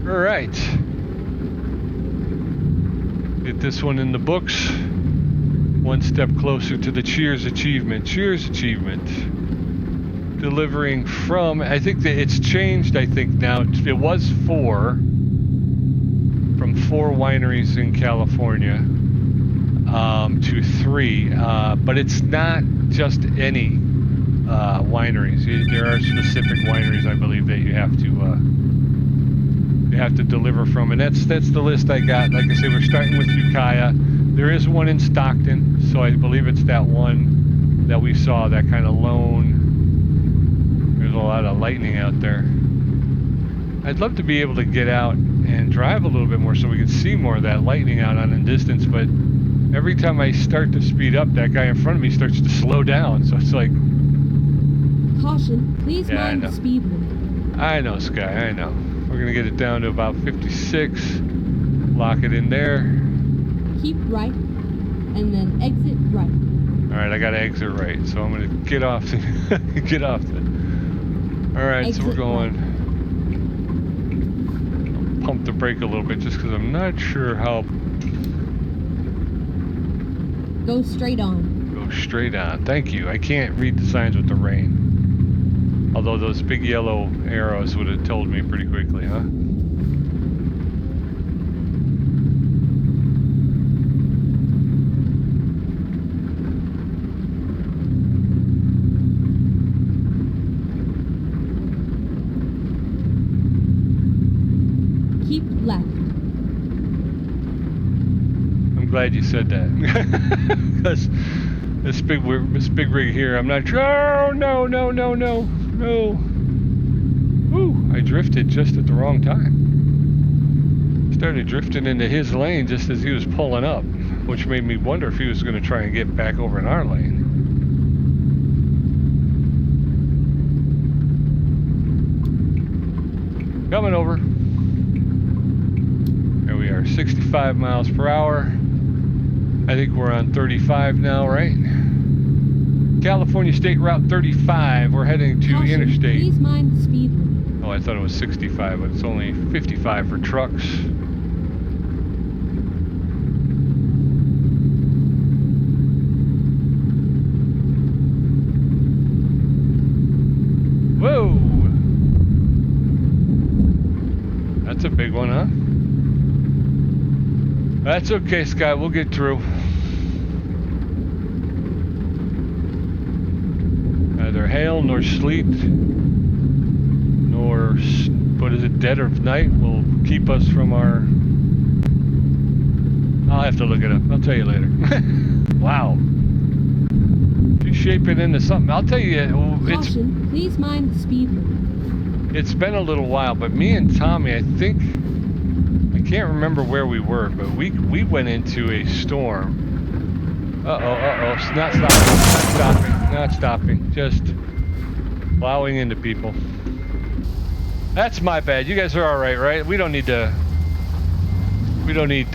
Alright. Get this one in the books. One step closer to the Cheers achievement. Cheers achievement. Delivering from, I think that it's changed, I think now. It was 4. From 4 wineries in California to 3. But it's not just any wineries. There are specific wineries, I believe, that you have to deliver from, and that's the list I got. Like I say, we're starting with Ukiah. There is one in Stockton, so I believe it's that one that we saw, that kind of lone. There's a lot of lightning out there. I'd love to be able to get out and drive a little bit more so we can see more of that lightning out on the distance, but every time I start to speed up, that guy in front of me starts to slow down, so it's like... Caution, please mind the speed limit. I know, Sky, I know. We're going to get it down to about 56. Lock it in there. Keep right, and then exit right. Alright, I got to exit right, so I'm going to get off the... get off the... Alright, so we're going... Right. I'll pump the brake a little bit just because I'm not sure how... Go straight on. Go straight on. Thank you. I can't read the signs with the rain. Although those big yellow arrows would have told me pretty quickly, huh? Keep left. I'm glad you said that. Because this big rig here, I'm not sure. Oh, no. Ooh, I drifted just at the wrong time. Started drifting into his lane just as he was pulling up, which made me wonder if he was going to try and get back over in our lane. Coming over. There we are, 65 miles per hour. I think we're on 35 now, right? California State Route 35. We're heading to Caution, interstate. please mind the speed limit. Oh, I thought it was 65, but it's only 55 for trucks. Whoa! That's a big one, huh? That's okay, Sky. We'll get through. Neither hail nor sleet nor, what is it, dead of night will keep us from our... I'll have to look it up. I'll tell you later. Wow. She's shaping into something. I'll tell you, Caution, please mind the speed limit. it's been a little while, but me and Tommy, I think... I can't remember where we were, but we went into a storm. It's not stopping. Just plowing into people. That's my bad. You guys are all right? We don't need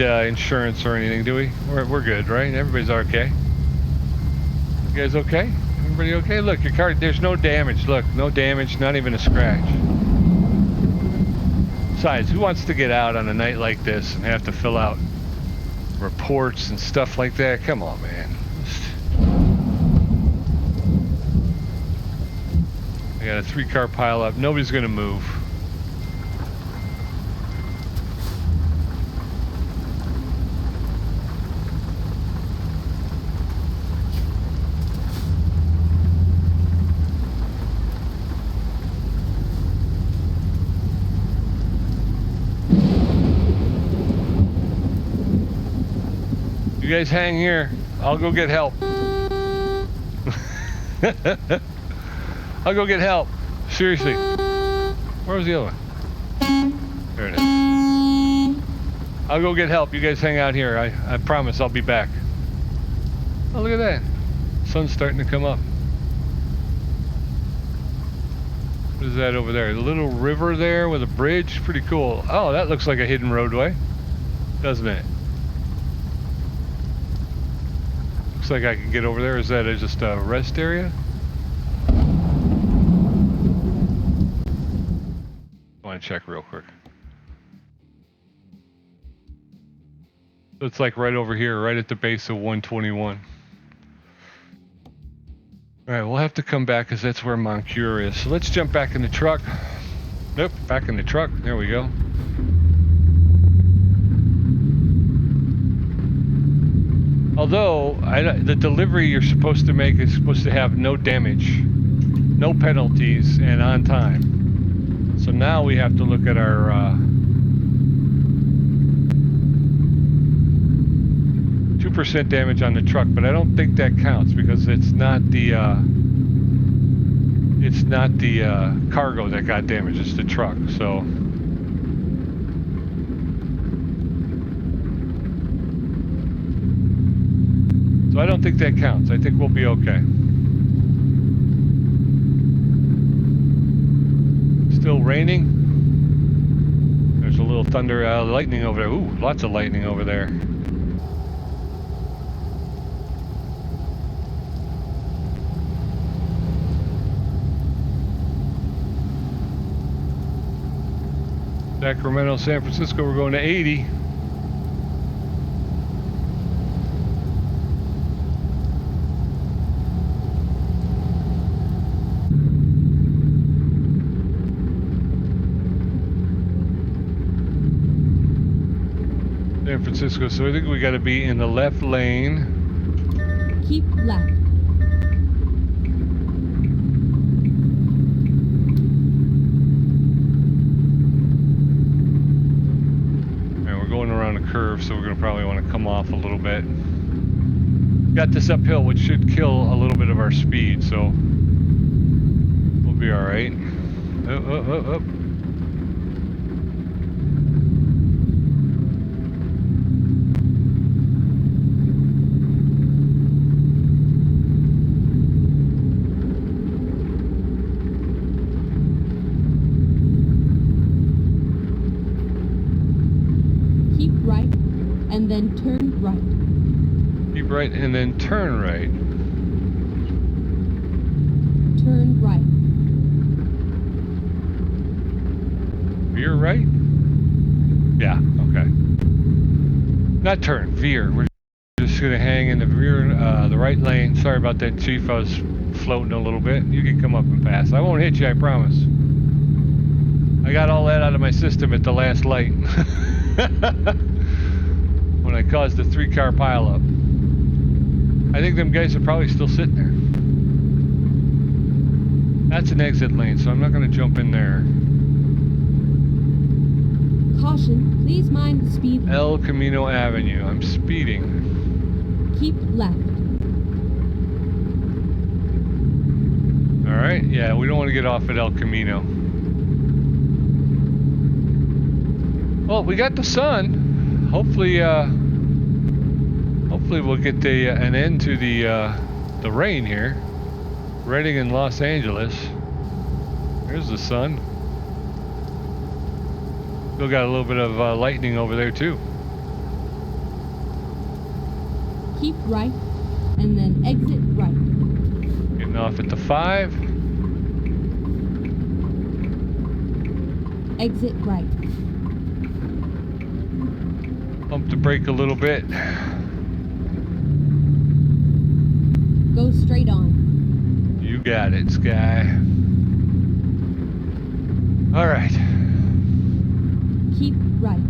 insurance or anything, do we? We're good, right? Everybody's okay. You guys okay? Everybody okay? Look, your car, there's no damage. Look, no damage, not even a scratch. Besides, who wants to get out on a night like this and have to fill out reports and stuff like that? Come on, man. I got a 3-car pile up. Nobody's gonna move. You guys hang here. I'll go get help. I'll go get help. Seriously. Where was the other one? There it is. I'll go get help. You guys hang out here. I promise I'll be back. Oh, look at that. Sun's starting to come up. What is that over there? The little river there with a bridge. Pretty cool. Oh, that looks like a hidden roadway, doesn't it? Looks like I can get over there. Is that just a rest area? I want to check real quick. So it's like right over here, right at the base of 121. Alright, we'll have to come back because that's where Moncure is. So let's jump back in the truck. Nope, back in the truck. There we go. Although, the delivery you're supposed to make is supposed to have no damage. no penalties, and on time. So now we have to look at our 2% damage on the truck, but I don't think that counts because it's not the cargo that got damaged, it's the truck. So I don't think that counts. I think we'll be okay. Still raining. There's a little thunder, lightning over there. Ooh, lots of lightning over there. Sacramento, San Francisco, we're going to 80. San Francisco, so I think we got to be in the left lane. Keep left. And we're going around a curve, so we're going to probably want to come off a little bit. Got this uphill, which should kill a little bit of our speed, so we'll be all right. Up. Keep right, and then turn right. Keep right, and then turn right. Turn right. Veer right? Yeah, okay. Not turn, veer. We're just gonna hang in the rear, the right lane. Sorry about that, Chief. I was floating a little bit. You can come up and pass. I won't hit you, I promise. I got all that out of my system at the last light. When I caused the 3-car pileup. I think them guys are probably still sitting there. That's an exit lane, so I'm not gonna jump in there. Caution, please mind the speed limit. El Camino Avenue. I'm speeding. Keep left. Alright, yeah, we don't want to get off at El Camino. Well, we got the sun. Hopefully we'll get an end to the rain here. Reading in Los Angeles. There's the sun. Still got a little bit of lightning over there too. Keep right, and then exit right. Getting off at the 5. Exit right. Pump the brake a little bit. Go straight on. You got it, Sky. All right. Keep right.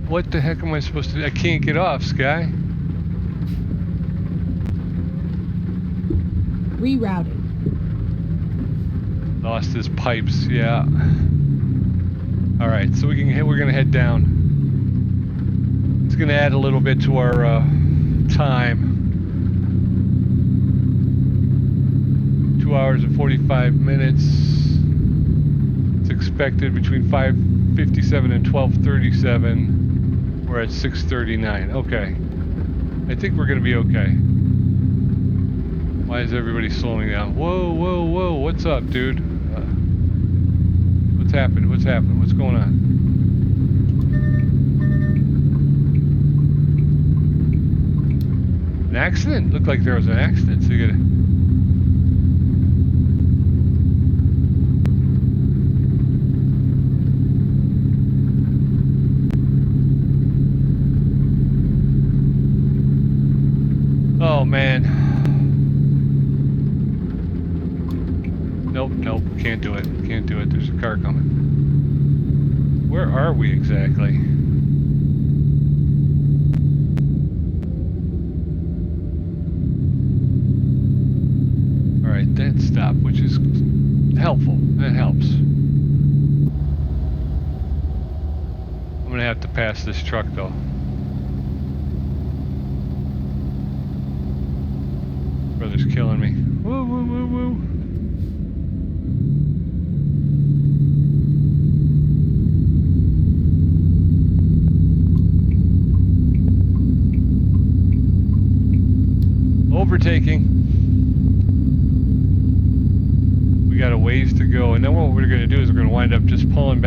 What the heck am I supposed to do? I can't get off, Sky. Rerouting. Lost his pipes, yeah. All right, so we're gonna head down. It's gonna add a little bit to our time. 2 hours and 45 minutes. It's expected between 5:57 and 12:37. We're at 6:39. Okay. I think we're gonna be okay. Why is everybody slowing down? Whoa, whoa, whoa! What's up, dude? What's happened? What's happened? What's going on? An accident? Looked like there was an accident, so you gotta... Oh, man. nope, nope. Can't do it. Can't do it. There's a car coming. Where are we exactly? Alright, that stopped, which is helpful. That helps. I'm gonna have to pass this truck though. Brother's killing me. Woo, woo, woo, woo. Overtaking. We got a ways to go, and then what we're going to do is we're going to wind up just pulling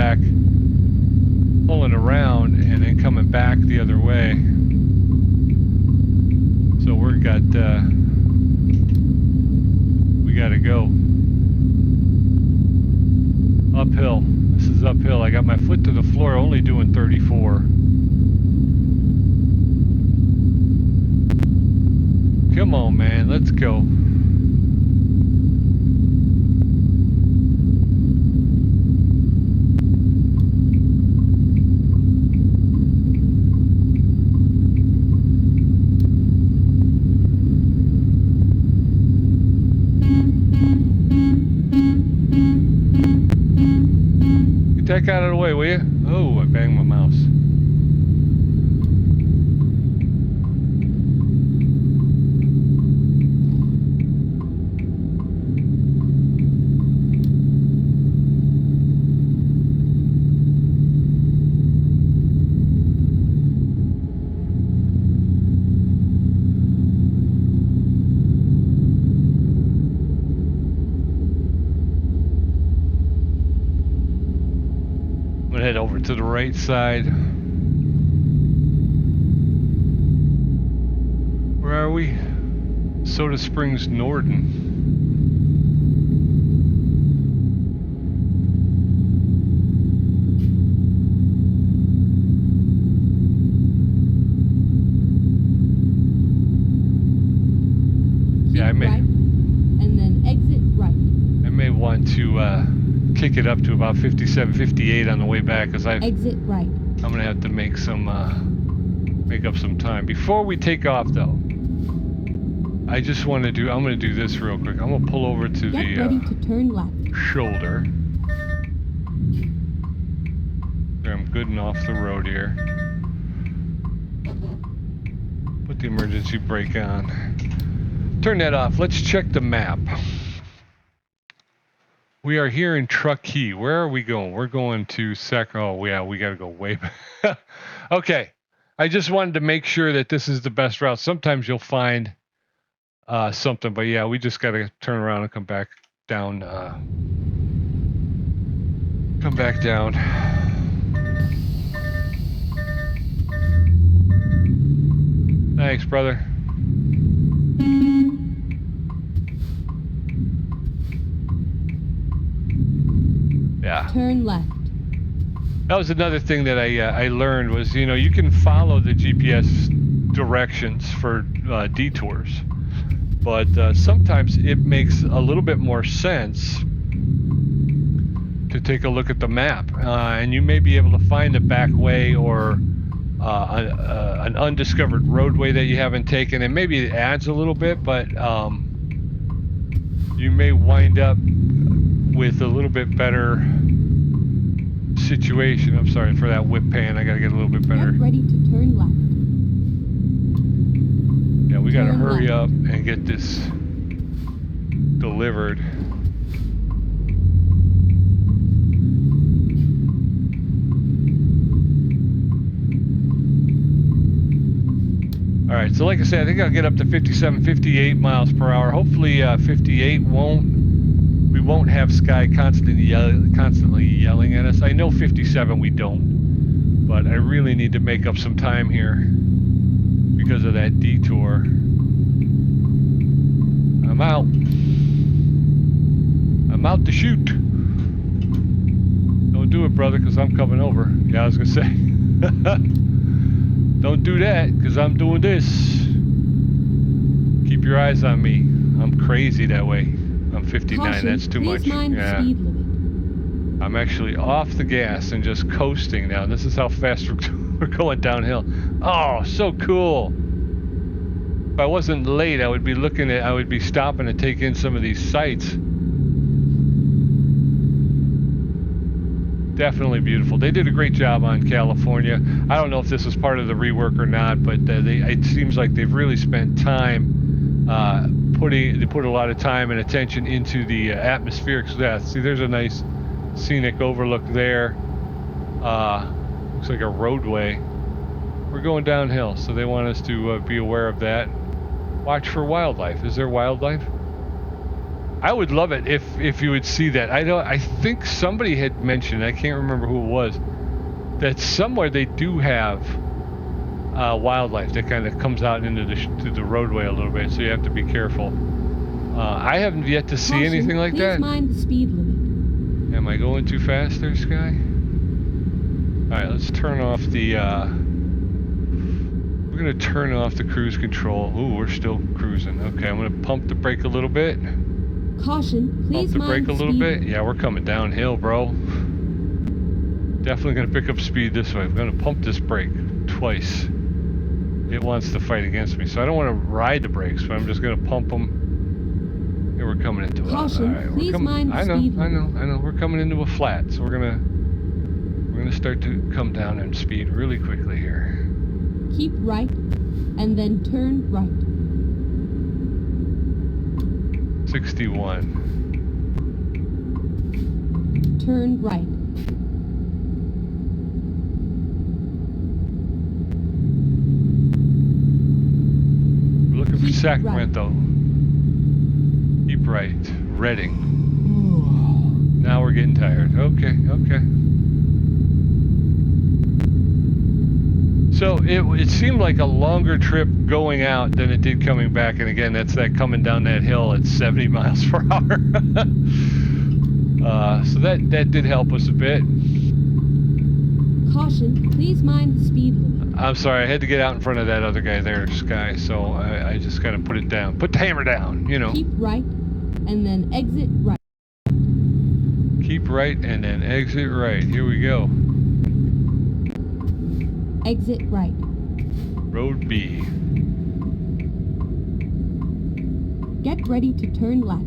around, and then coming back the other way. So we got to go uphill. This is uphill. I got my foot to the floor, only doing 34. Come on, man, let's go. Get that guy out of the way, will you? Oh, I banged my mouse. Head over to the right side. Where are we? Soda Springs, Norden. Yeah, I may. Right, and then exit right. I may want to kick it up to about 57, 58 on the way back, because Exit right. I'm gonna have to make up some time before we take off though. I just want to do. I'm gonna do this real quick. I'm gonna pull over to Get ready to turn left. shoulder. There, I'm good and off the road here. Put the emergency brake on. Turn that off. Let's check the map. We are here in Truckee. Where are we going? We're going to Sacramento. Oh, yeah, we got to go way back. Okay. I just wanted to make sure that this is the best route. Sometimes you'll find something, but yeah, we just got to turn around and come back down. Come back down. Thanks, brother. Yeah. Turn left. That was another thing that I learned was, you know, you can follow the GPS directions for detours, but sometimes it makes a little bit more sense to take a look at the map, and you may be able to find a back way or an undiscovered roadway that you haven't taken, and maybe it adds a little bit, but you may wind up with a little bit better situation. I'm sorry for that whip pan. I gotta get a little bit better. Get ready to turn left. Yeah, we gotta Turn hurry left. up and get this delivered. All right, so like I said, I think I'll get up to 57, 58 miles per hour. Hopefully 58 we won't have Sky constantly yelling at us. I know 57 we don't, but I really need to make up some time here because of that detour. I'm out. I'm out to shoot. Don't do it, brother, because I'm coming over. Yeah, I was gonna say. Don't do that, because I'm doing this. Keep your eyes on me. I'm crazy that way. I'm 59. Caution, That's too please much. mind the Yeah. speed limit. I'm actually off the gas and just coasting now. This is how fast we're going downhill. Oh, so cool. If I wasn't late, I would be stopping to take in some of these sights. Definitely beautiful. They did a great job on California. I don't know if this was part of the rework or not, but it seems like they've really spent time they put a lot of time and attention into the atmospheric stuff. See, there's a nice scenic overlook there. Looks like a roadway. We're going downhill, so they want us to be aware of that. Watch for wildlife. Is there wildlife? I would love it if you would see that. I think somebody had mentioned, I can't remember who it was, that somewhere they do have wildlife that kind of comes out into the roadway a little bit, so you have to be careful. I haven't yet to see Caution, anything like please that. mind the speed limit. Am I going too fast there, Sky? Alright, let's turn off the we're gonna turn off the cruise control. Ooh, we're still cruising. Okay, I'm gonna pump the brake a little bit. Caution, please Pump the mind brake the a little speed bit. limit. Yeah, we're coming downhill, bro. Definitely gonna pick up speed this way. I'm gonna pump this brake twice. It wants to fight against me, so I don't want to ride the brakes, but I'm just gonna pump them. Here we're coming into a. Caution, All right, please mind the I know, speed I limit. know, I know. We're coming into a flat, so we're gonna start to come down in speed really quickly here. Keep right, and then turn right. 61. Turn right. We're looking for Keep Sacramento. Keep right. Reading. Now we're getting tired. Okay, okay. So it seemed like a longer trip going out than it did coming back, and again, that's that coming down that hill at 70 miles per hour. So that did help us a bit. Caution, please mind the speed limit. I'm sorry, I had to get out in front of that other guy there, Sky, so I just kind of put it down. Put the hammer down, you know. Keep right, and then exit right. Keep right and then exit right. Here we go. Exit right. Road B. Get ready to turn left.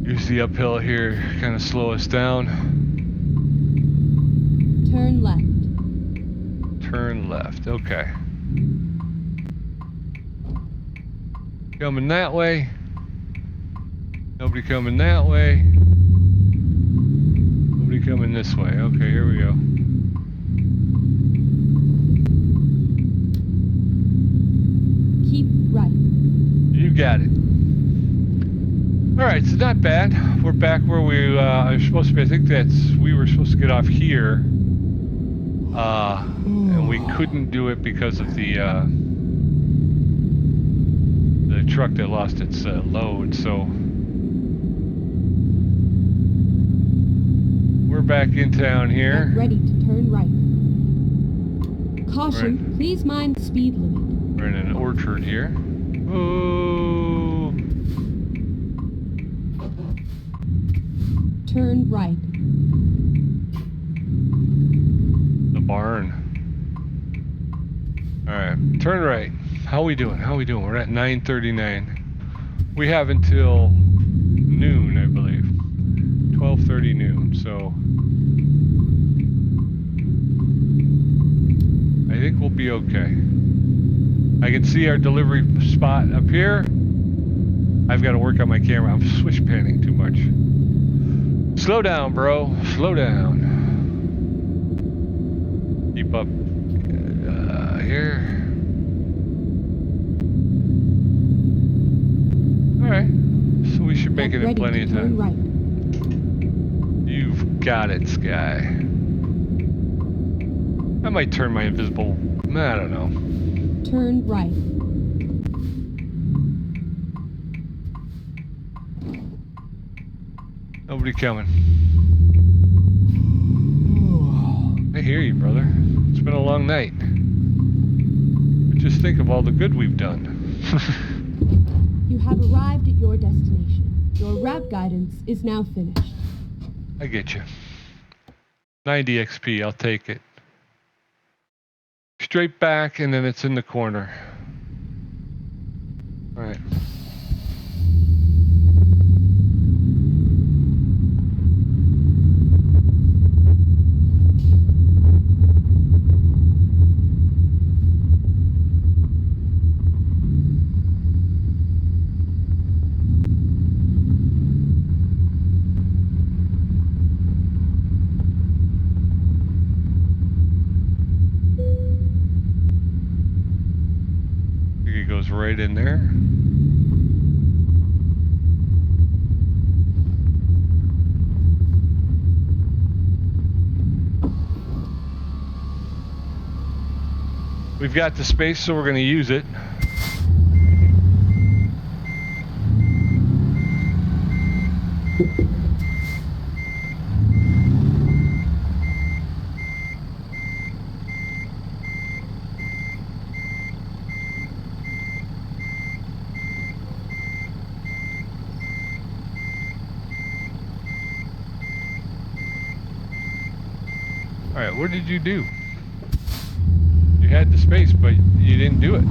Use the uphill here, kind of slow us down. Turn left. Turn left, okay. Coming that way. Nobody coming that way. Nobody coming this way. Okay, here we go. Keep right. You got it. Alright, so not bad. We're back where we are supposed to be. I think we were supposed to get off here. And we couldn't do it because of the truck that lost its load, so we're back in town here. Get ready to turn right. Caution, Right. please mind the speed limit. We're in an orchard here. Oh, Turn right. the barn. Alright, turn right. How we doing? How we doing? We're at 9:39. We have until noon, I believe. 12:30 noon, so I think we'll be okay. I can see our delivery spot up here. I've got to work on my camera. I'm switch panning too much. Slow down, bro. Slow down. Keep up here. Alright. So we should make Get it in ready plenty to of turn time. right. You've got it, Sky. I might turn my invisible. I don't know. Turn right. Nobody coming. I hear you, brother. It's been a long night. But just think of all the good we've done. You have arrived at your destination. Your route guidance is now finished. I get you. 90 XP, I'll take it. Straight back, and then it's in the corner. All right. It goes right in there. We've got the space, so we're going to use it. All right, what did you do? You had the space, but you didn't do it.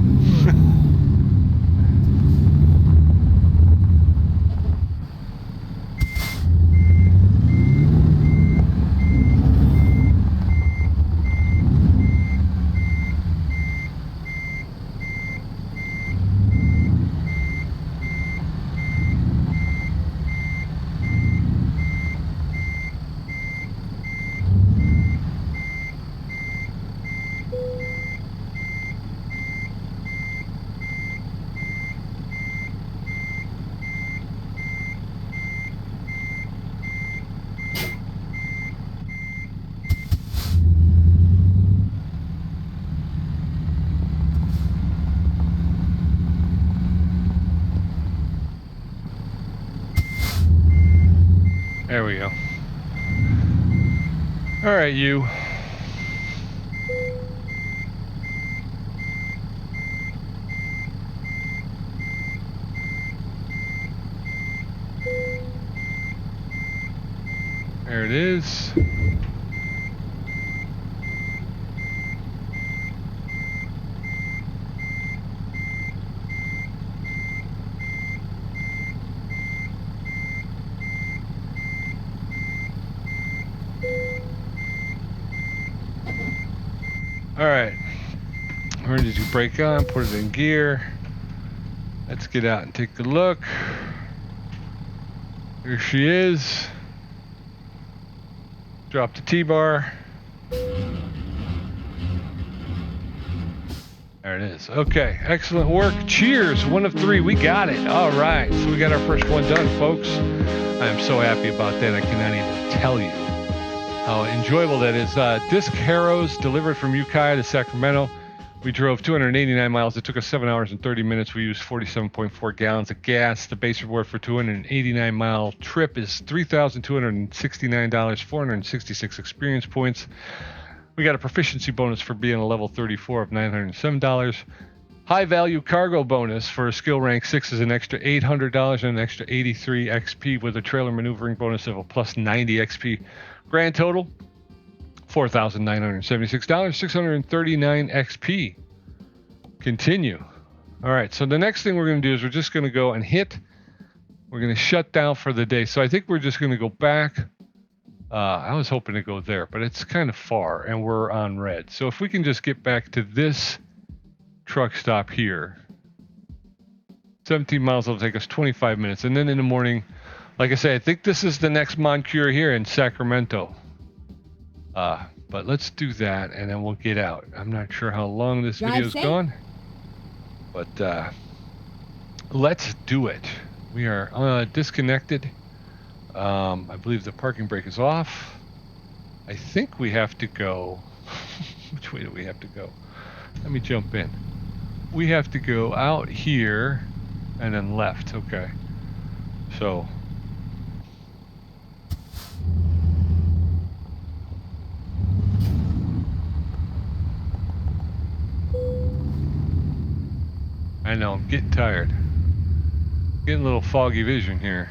There we go. All right, you. There it is. All right, emergency brake on, put it in gear. Let's get out and take a look. Here she is. Drop the T-bar. There it is. Okay, excellent work. Cheers, 1 of 3, we got it. All right, so we got our first one done, folks. I am so happy about that, I cannot even tell you how enjoyable that is. Disc Harrows delivered from Ukiah to Sacramento. We drove 289 miles. It took us 7 hours and 30 minutes. We used 47.4 gallons of gas. The base reward for 289-mile trip is $3,269, 466 experience points. We got a proficiency bonus for being a level 34 of $907. High value cargo bonus for a skill rank 6 is an extra $800 and an extra 83 XP with a trailer maneuvering bonus of a plus 90 XP. Grand total, $4,976, 639 XP. Continue. All right, so the next thing we're going to do is we're just going to go and hit. We're going to shut down for the day. So I think we're just going to go back. I was hoping to go there, but it's kind of far, and we're on red. So if we can just get back to this truck stop here. 17 miles will take us 25 minutes. And then in the morning, like I say, I think this is the next Moncure here in Sacramento. But let's do that, and then we'll get out. I'm not sure how long this video's gone, but let's do it. We are disconnected. I believe the parking brake is off. I think we have to go. Which way do we have to go? Let me jump in. We have to go out here and then left. Okay. So. I know, I'm getting tired. Getting a little foggy vision here.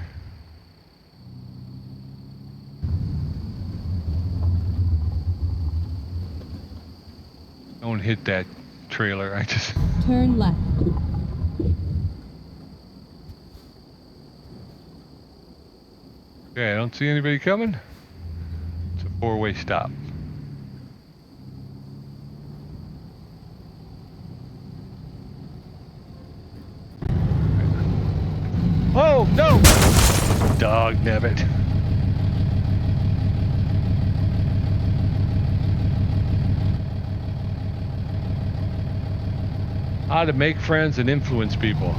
Don't hit that trailer. I just... Turn left. Okay, I don't see anybody coming. It's a four-way stop. Oh, no! Dog nabbit. How to make friends and influence people.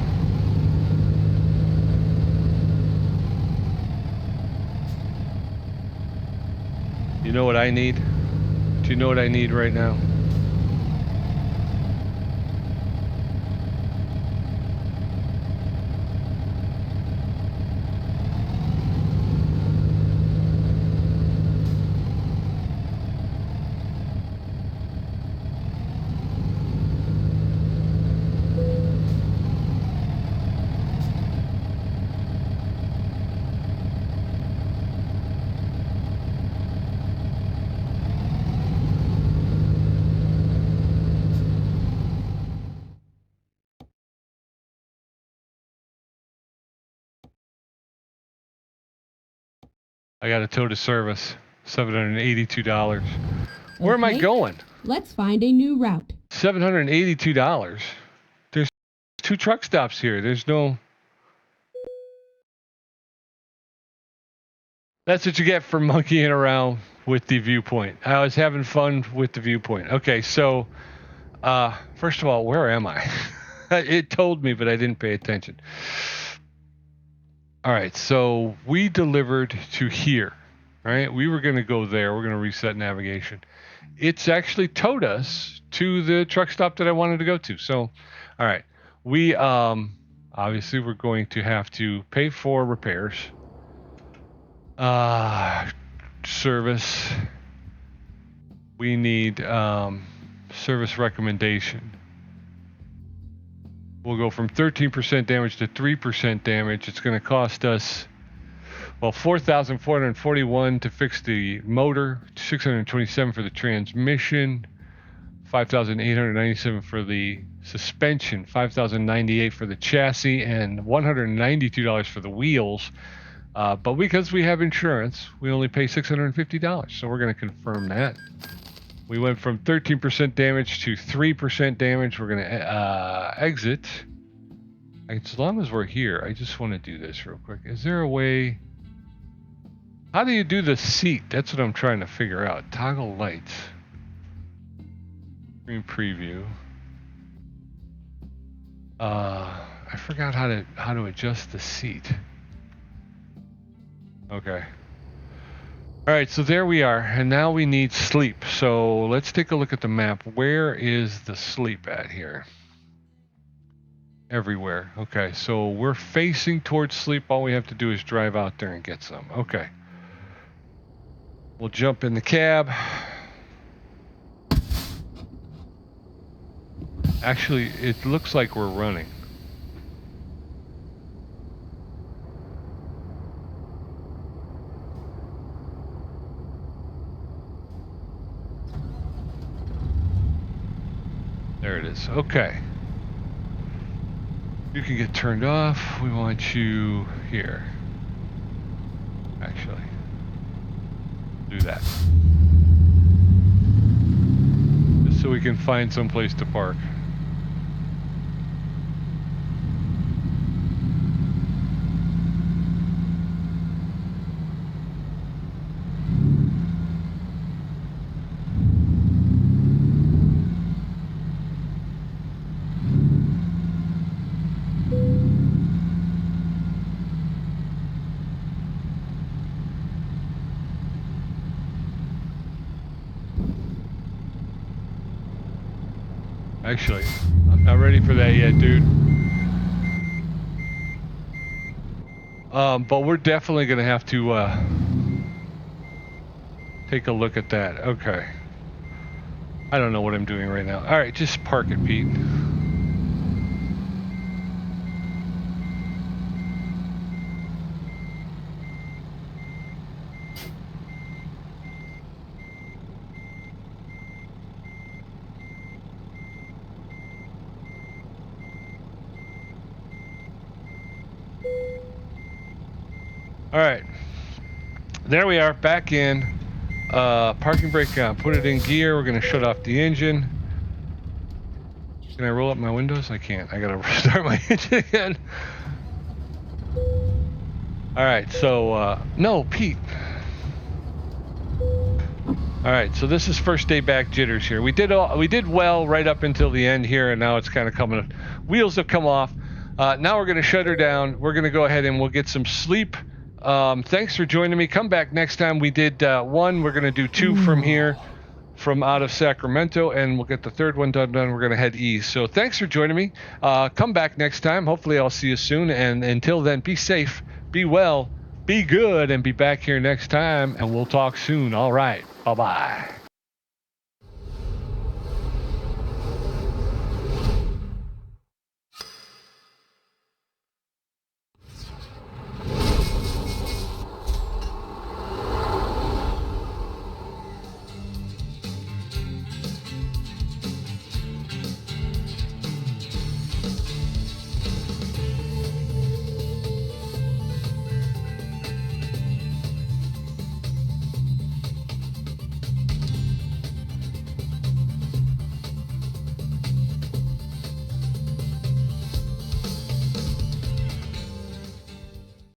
You know what I need? Do you know what I need right now? I got a tow to service, $782. Where am I Okay. going? Let's find a new route. $782. There's 2 truck stops here. There's no... That's what you get for monkeying around with the viewpoint. I was having fun with the viewpoint. Okay, so first of all, where am I? It told me, but I didn't pay attention. All right, so we delivered to here, right? We were going to go there. We're going to reset navigation. It's actually towed us to the truck stop that I wanted to go to. So, all right, we obviously we're going to have to pay for repairs, service. We need service recommendation. We'll go from 13% damage to 3% damage. It's going to cost us, well, $4,441 to fix the motor, $627 for the transmission, $5,897 for the suspension, $5,098 for the chassis, and $192 for the wheels. But because we have insurance, we only pay $650. So we're going to confirm that. We went from 13% damage to 3% damage. We're going to exit. As long as we're here, I just want to do this real quick. Is there a way? How do you do the seat? That's what I'm trying to figure out. Toggle lights. Screen preview. I forgot how to adjust the seat. Okay. All right, so there we are, and now we need sleep. So let's take a look at the map. Where is the sleep at here? Everywhere. Okay, so we're facing towards sleep. All we have to do is drive out there and get some. Okay. We'll jump in the cab. Actually, it looks like we're running. There it is. Okay. You can get turned off. We want you here. Actually, do that. Just so we can find some place to park. Actually, I'm not ready for that yet, dude. But we're definitely gonna have to take a look at that. Okay. I don't know what I'm doing right now. All right, just park it, Pete. All right. There we are, back in. Parking brake on. Put it in gear. We're going to shut off the engine. Can I roll up my windows? I can't. I got to restart my engine again. All right, so, no, Pete. All right, so this is first day back jitters here. We did well right up until the end here, and now it's kind of coming. Wheels have come off. Now we're going to shut her down. We're going to go ahead and we'll get some sleep. Thanks for joining me. Come back next time. We did one. We're going to do two from here, from out of Sacramento, and we'll get the third one done. We're going to head east. So thanks for joining me. Come back next time. Hopefully I'll see you soon. And until then, be safe, be well, be good, and be back here next time. And we'll talk soon. All right. Bye-bye.